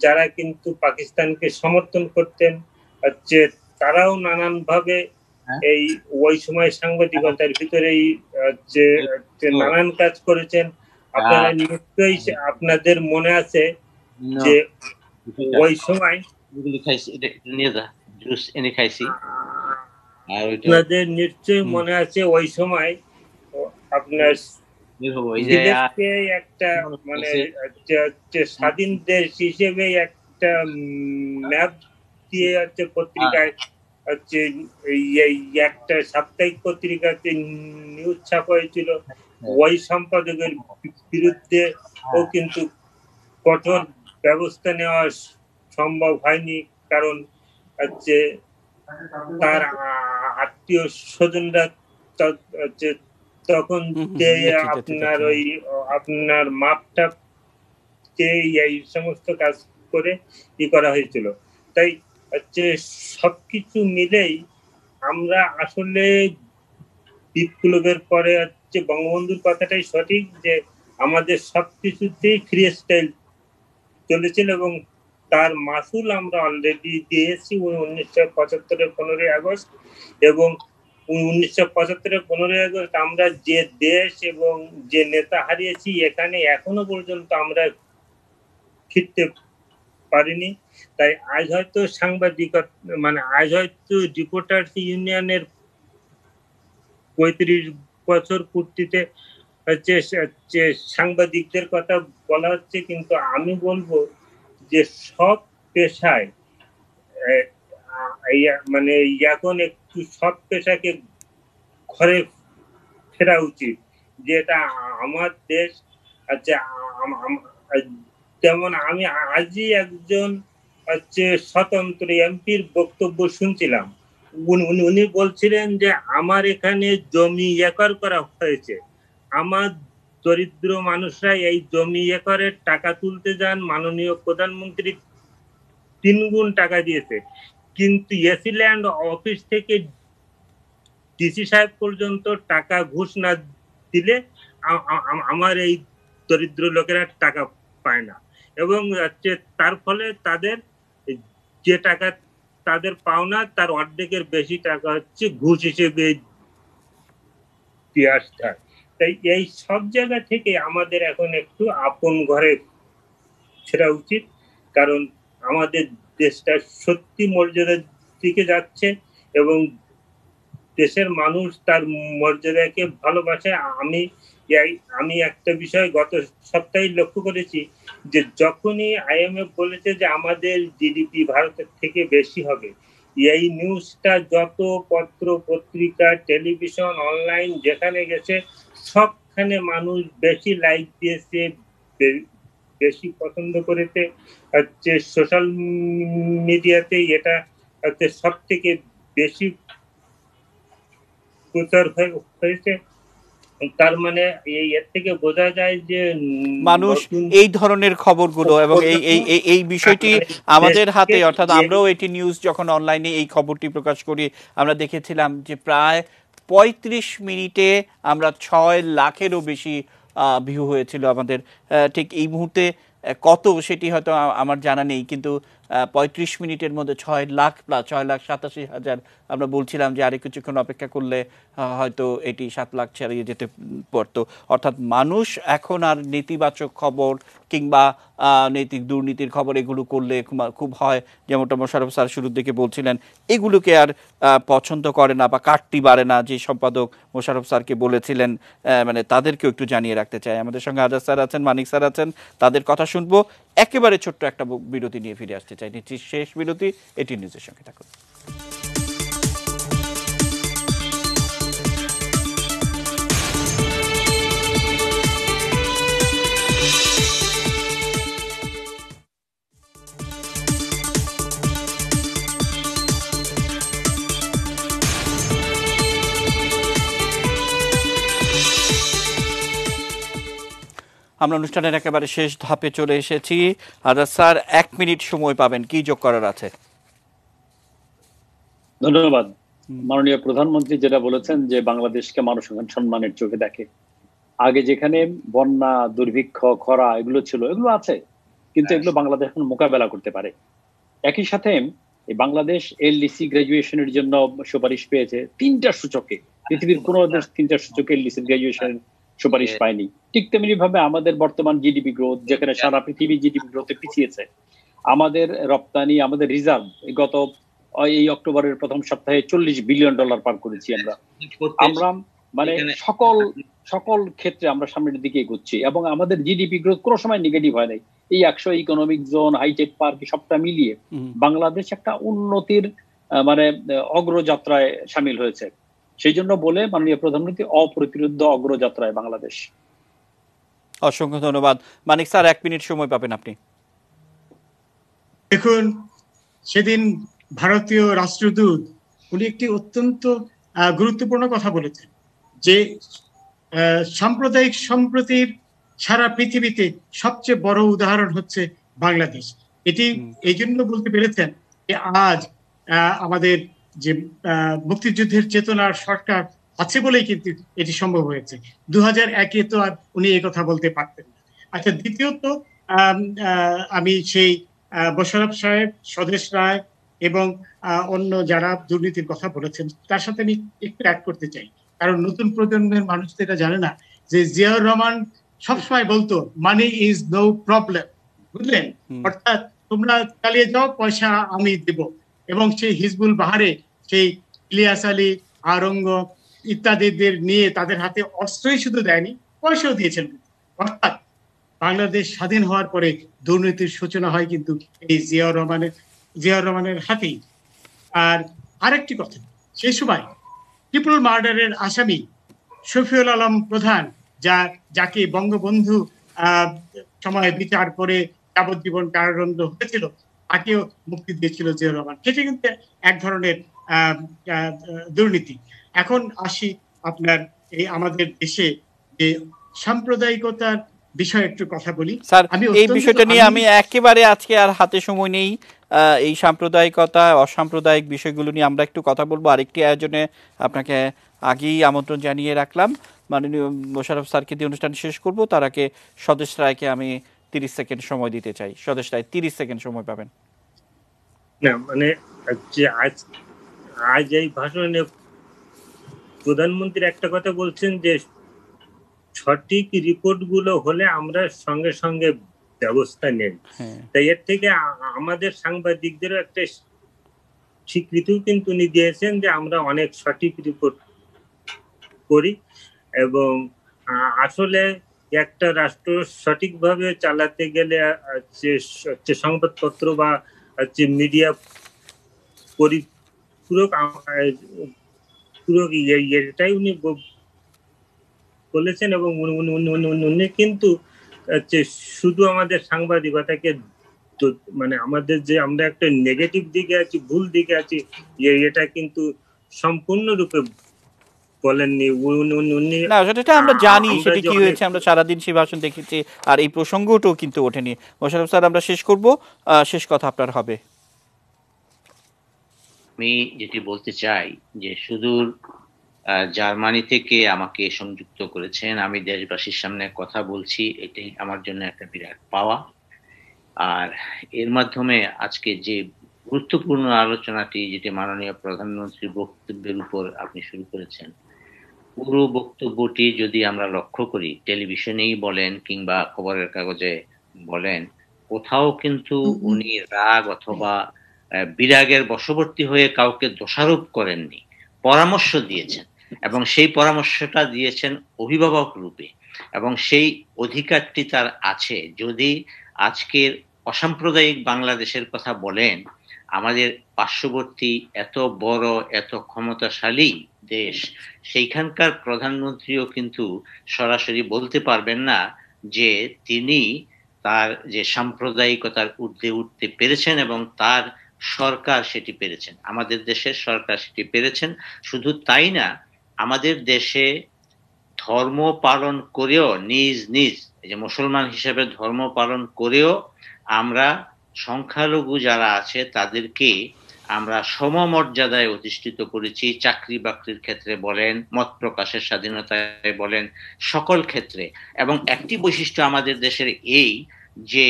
যারা কিন্তু পাকিস্তানকে সমর্থন করতেন, যে তারাও নানান ভাবে এই ওই সময় সাংবাদিকতার ভিতরেই যে নানান কাজ করেছেন। আপনারা নিশ্চয়ই আপনাদের মনে আছে যে ওই সময় আপনাদের নিশ্চয়ই মনে আছে ওই সময় আপনার একটা মানে স্বাধীন দেশ হিসেবে একটা ম্যাপ দিয়ে হচ্ছে পত্রিকায় হচ্ছে একটা সাপ্তাহিক পত্রিকাতে নিউজ ছাপা হয়েছিল। ওই সম্পাদকের বিরুদ্ধে ও কিন্তু কঠোর ব্যবস্থা নেওয়া সম্ভব হয়নি, কারণ হচ্ছে তার আত্মীয় স্বজনরা তখন আপনার ওই আপনার মাপটা এই সমস্ত কাজ করে করা হয়েছিল। তাই হচ্ছে সবকিছু মিলেই আমরা আসলে বিপ্লবের পরে হচ্ছে বঙ্গবন্ধুর কথাটাই সঠিক যে আমাদের সবকিছুতেই ফ্রি স্টাইল চলেছিল এবং তার মাসুল আমরা অলরেডি দিয়েছি 1975-এর 15ই আগস্ট। এবং 1975-এর 15ই আগস্ট আমরা যে দেশ এবং যে নেতা হারিয়েছি, এখানে এখনো পর্যন্ত আমরা ফিরতে পারিনি। তাই আজ হয়তো আজ হয়তো রিপোর্টার্স ইউনিয়নের 35 বছর পূর্তিতে হচ্ছে সাংবাদিকদের কথা বলা হচ্ছে, কিন্তু আমি বলবো যে সব পেশায় মানে এখন একটু সব পেশাকে ঘরে ফেরা উচিত, যেটা আমার দেশ। আচ্ছা, যেমন আমি আজই একজন হচ্ছে স্বতন্ত্র এমপির বক্তব্য শুনছিলাম। উনি বলছিলেন যে আমার এখানে জমি একর করা হয়েছে, আমার দরিদ্র মানুষরা এই জমি একরের টাকা তুলতে যান, মাননীয় প্রধানমন্ত্রী 3 গুণ টাকা দিয়েছে, কিন্তু এসি ল্যান্ড অফিস থেকে ডিসি সাহেব পর্যন্ত টাকা ঘুষ না দিলে আমার এই দরিদ্র লোকেরা টাকা পায় না। এবং তার ফলে তাদের যে টাকা তাদের পাওনা তার অর্ধেকের বেশি টাকা হচ্ছে ঘুষ হিসেবে দিয়ে আসতে হয়। তাই এই সব জায়গা থেকে আমাদের এখন একটু আপন ঘরে ফেরা উচিত, কারণ আমাদের দেশটা সত্যি মর্যাদার দিকে যাচ্ছে এবং দেশের মানুষ তার মর্যাদাকে ভালোবাসে। আমি একটা বিষয় গত সপ্তাহে লক্ষ্য করেছি যে যখনই IMF বলেছে যে আমাদের জিডিপি ভারতের থেকে বেশি হবে, এই নিউজটা যত পত্র পত্রিকা টেলিভিশন অনলাইন যেখানে গেছে সবখানে মানুষ বেশি লাইক দিয়েছে, বেশি পছন্দ করেছে। হচ্ছে সোশ্যাল মিডিয়াতে এটা হচ্ছে সব থেকে বেশি প্রচার হয়েছে। তার মানে এর থেকে বোঝা যায় যে মানুষ এই ধরনের খবরগুলো এবং এই বিষয়টি আমাদের হাতে, অর্থাৎ আমরাও এটি নিউজ যখন অনলাইনে এই খবরটি প্রকাশ করি, আমরা দেখেছিলাম যে প্রায় 35 মিনিটে আমরা 6 লাখেরও বেশি ভিউ হয়েছিল আমাদের। ঠিক এই মুহূর্তে কত সেটি হয়তো আমার জানা নেই, কিন্তু 35 মিনিটের মধ্যে 6 লাখ প্লাস 6,87,000 আমরা বলছিলাম যে আরে কিছুক্ষণ অপেক্ষা করলে হয়তো এটি 7 লাখ ছাড়িয়ে যেতে পারতো। অর্থাৎ মানুষ এখন আর নেতিবাচক খবর কিংবা নৈতিক দুর্নীতির খবর এগুলো করলে খুব হয়, যেমনটা মোশাররফ স্যার শুরুর দিকে বলছিলেন, এগুলোকে আর পছন্দ করে না বা কাটতি বাড়ে না। যে সম্পাদক মোশাররফ স্যারকে বলেছিলেন, মানে তাদেরকেও একটু জানিয়ে রাখতে চাই। আমাদের সঙ্গে আজাদ স্যার আছেন, মানিক স্যার আছেন, তাদের কথা শুনবো। একেবারে ছোট্ট একটা বিরতি নিয়ে ফিরে আসতে চাই, নিচ্ছি শেষ বিরতি। এটি নিউজের সঙ্গে থাকুন। আমরা অনুষ্ঠানের একেবারে শেষ ধাপে চলে এসেছি। আজাদ স্যার 1 মিনিট সময় পাবেন, কি যোগ করার আছে? ধন্যবাদ। মাননীয় প্রধানমন্ত্রী যেটা বলেছেন যে বাংলাদেশকে মানুষ এখন সম্মানের চোখে দেখে। আগে যেখানে বন্যা, দুর্ভিক্ষ, খরা এগুলো ছিল, এগুলো আছে, কিন্তু এগুলো বাংলাদেশ এখন মোকাবেলা করতে পারে। একই সাথে বাংলাদেশ LDC গ্রাজুয়েশনের জন্য সুপারিশ পেয়েছে 3টা সূচকে। পৃথিবীর কোনো দেশ 3টা সূচকে LDC গ্রাজুয়েশনের সুপারিশ পায়নি। ঠিক তেমনি ভাবে আমাদের বর্তমান জিডিপি গ্রোথ, যেখানে সারা পৃথিবী জিডিপি গ্রোথে পিছিয়েছে, আমাদের রপ্তানি, আমাদের রিজার্ভ গত এই অক্টোবরের প্রথম সপ্তাহে $40 বিলিয়ন পার করেছি আমরা মানে সকল ক্ষেত্রে আমরা সামনের দিকে এগোচ্ছি এবং আমাদের জিডিপি গ্রোথ কোনো সময় নেগেটিভ হয় নাই। এই 100 ইকোনমিক জোন, হাইটেক পার্ক সবটা মিলিয়ে বাংলাদেশ একটা উন্নতির মানে অগ্রযাত্রায় সামিল হয়েছে। সেই জন্য বলে মাননীয় প্রধানমন্ত্রী অপ্রতিরোধ্য অগ্রযাত্রায় বাংলাদেশ। অসংখ্য ধন্যবাদ। মানিক স্যার 1 মিনিট সময় পাবেন আপনি। দেখুন, সেদিন ভারতীয় রাষ্ট্রদূত উনি একটি অত্যন্ত গুরুত্বপূর্ণ কথা বলেছেন যে সাম্প্রদায়িক সম্প্রীতির সারা পৃথিবীতে সবচেয়ে বড় উদাহরণ হচ্ছে বাংলাদেশ। এটি এই জন্য বলতে পেরেছেন যে আজ আমাদের যে মুক্তিযুদ্ধের চেতনার সরকার আছে বলেই কিন্তু এটি সম্ভব হয়েছে। 2001-এ তো আর উনি এই কথা বলতে পারতেন না। আচ্ছা, দ্বিতীয়ত আমি সেই মোশাররফ সাহেব, স্বদেশ রায় এবং অন্য যারা দুর্নীতির কথা বলেছেন তার সাথে আমি একটু অ্যাড করতে চাই, কারণ নতুন প্রজন্মের মানুষ তো এটা জানে না যে জিয়াউর রহমান সবসময় বলতো মানি ইজ নো প্রবলেম, বুঝলেন? অর্থাৎ তোমরা চালিয়ে যাও, পয়সা আমি দেব। এবং সেই হিজবুল বাহারে সেই ইলিয়াস আলী, আরঙ্গ ইত্যাদিদের নিয়ে তাদের হাতে অস্ত্রই শুধু দেয়নি, পয়সাও দিয়েছেন। অর্থাৎ বাংলাদেশ স্বাধীন হওয়ার পরে দুর্নীতির সূচনা হয় কিন্তু এই জিয়াউর রহমানের হাতেই। আর আরেকটি কথা, সেই সময় ট্রিপল মার্ডারের আসামি শফিউল আলম প্রধান, যাকে বঙ্গবন্ধু সময় বিচার করে যাবজ্জীবন কারাদণ্ড হয়েছিল, তাকেও মুক্তি দিয়েছিল জিয়াউর রহমান। সেটা কিন্তু এক ধরনের দুর্নীতি। এখন আসি আপনার এই আমাদের দেশে যে সাম্প্রদায়িকতার বিষয়ে একটু কথা বলি স্যার। এই বিষয়টা নিয়ে আমি একেবারে আজকে আর হাতে সময় নেই। এই সাম্প্রদায়িকতা, অসাম্প্রদায়িক বিষয়গুলো নিয়ে আমরা একটু কথা বলবো আরেকটি আয়োজনে। আপনাকে আগেই আমন্ত্রণ জানিয়ে রাখলাম। মাননীয় মোশাররফ স্যারকে দিয়ে অনুষ্ঠান শেষ করব, তার আগে স্বদেশ রায়কে আমি 30 সেকেন্ড সময় দিতে চাই। স্বদেশ রায় 30 সেকেন্ড সময় পাবেন। না মানে যে আজ এই ভাষণে প্রধানমন্ত্রী একটা কথা বলছেন যে সঠিক রিপোর্ট গুলো হলে আমরা সঙ্গে সঙ্গে ব্যবস্থা নেন। তাই এর থেকে আমাদের সাংবাদিকদেরও একটা স্বীকৃতিও কিন্তু উনি দিয়েছেন যে আমরা অনেক সঠিক রিপোর্ট করি, এবং আসলে একটা রাষ্ট্র সঠিকভাবে চালাতে গেলে হচ্ছে সংবাদপত্র বা হচ্ছে মিডিয়া পরিপূরক এটাই উনি বলেছেন। এবং উনি কিন্তু শুধু আমাদের সাংবাদিকতাকে মানে আমাদের যে আমরা একটা নেগেটিভ দিকে আছি, ভুল দিকে আছি, এটা কিন্তু সম্পূর্ণরূপে বলেননি উনি। না সেটা আমরা জানি সেটা কি হয়েছে, আমরা সারাদিন সেই ভাষণ দেখেছি, আর এই প্রসঙ্গটাও কিন্তু ওঠেনি। মোশাররফ স্যার, আমরা শেষ করব, শেষ কথা আপনার হবে। আমি যেটি বলতে চাই যে সুদূর জার্মানি থেকে আমাকে সংযুক্ত করেছেন, আমি দেশবাসীর সামনে কথা বলছি, এটাই আমার জন্য একটা বিরাট পাওয়া। আর এর মাধ্যমে আজকে যে গুরুত্বপূর্ণ আলোচনাটি যেটি মাননীয় প্রধানমন্ত্রীর বক্তব্যের উপর আপনি শুরু করেছেন, পুরো বক্তব্যটি যদি আমরা লক্ষ্য করি, টেলিভিশনেই বলেন কিংবা খবরের কাগজে বলেন, কোথাও কিন্তু উনি রাগ অথবা বিরাগের বশবর্তী হয়ে কাউকে দোষারোপ করেননি, পরামর্শ দিয়েছেন, এবং সেই পরামর্শটা দিয়েছেন অভিভাবক রূপে, এবং সেই অধিকারটি তার আছে। যদি আজকের অসাম্প্রদায়িক বাংলাদেশের কথা বলেন, আমাদের পার্শ্ববর্তী এত বড় এত ক্ষমতাশালী দেশ, সেইখানকার প্রধানমন্ত্রীও কিন্তু সরাসরি বলতে পারবেন না যে তিনি তার যে সাম্প্রদায়িকতার ঊর্ধ্বে উঠতে পেরেছেন এবং তার সরকার সেটি পেরেছেন, আমাদের দেশের সরকার সেটি পেরেছেন। শুধু তাই না, আমাদের দেশে ধর্ম পালন করেও নিজ নিজ এই যে মুসলমান হিসেবে ধর্ম পালন করেও আমরা সংখ্যালঘু যারা আছে তাদেরকে আমরা সমমর্যাদায় অধিষ্ঠিত করেছি। চাকরি বাকরির ক্ষেত্রে বলেন, মত প্রকাশের স্বাধীনতায় বলেন, সকল ক্ষেত্রে। এবং একটি বৈশিষ্ট্য আমাদের দেশের এই যে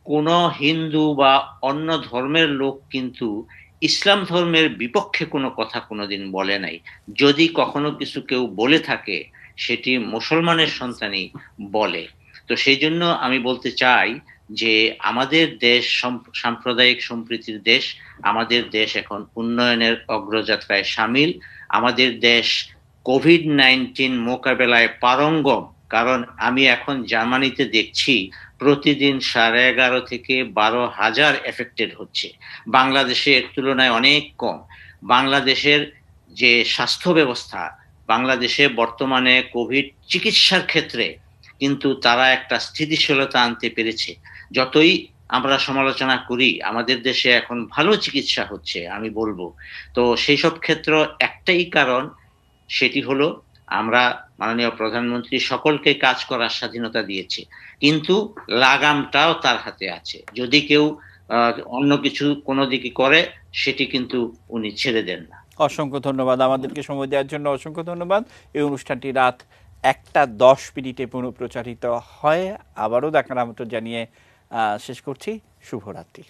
কোন হিন্দু বা অন্য ধর্মের লোক কিন্তু ইসলাম ধর্মের বিপক্ষে কোনো কথা কোনোদিন বলে নাই। যদি কখনো কিছু কেউ বলে থাকে সেটি মুসলমানের সন্তানই বলে। তো সেই জন্য আমি বলতে চাই যে আমাদের দেশ সাম্প্রদায়িক সম্প্রীতির দেশ, আমাদের দেশ এখন উন্নয়নের অগ্রযাত্রায় সামিল, আমাদের দেশ কোভিড-19 মোকাবেলায় পারঙ্গম। কারণ আমি এখন জার্মানিতে দেখছি প্রতিদিন 11,500 থেকে 12,000 এফেক্টেড হচ্ছে, বাংলাদেশে এর তুলনায় অনেক কম। বাংলাদেশের যে স্বাস্থ্য ব্যবস্থা, বাংলাদেশে বর্তমানে কোভিড চিকিৎসার ক্ষেত্রে কিন্তু তারা একটা স্থিতিশীলতা আনতে পেরেছে। যতই আমরা সমালোচনা করি, আমাদের দেশে এখন ভালো চিকিৎসা হচ্ছে আমি বলবো। তো সেই সব ক্ষেত্র একটাই কারণ, সেটি হলো আমরা মাননীয় প্রধানমন্ত্রী সকলকে কাজ করার স্বাধীনতা দিয়েছে, কিন্তু লাগামটাও তার হাতে আছে। যদি কেউ অন্য কিছু কোনো দিকে করে সেটি কিন্তু উনি ছেড়ে দেন না। অসংখ্য ধন্যবাদ, আমাদেরকে সময় দেওয়ার জন্য অসংখ্য ধন্যবাদ। এই অনুষ্ঠানটি রাত 1:10 পুনঃপ্রচারিত হয়। আবারও দেখার আমন্ত্রণ জানিয়ে শেষ করছি। শুভরাত্রি।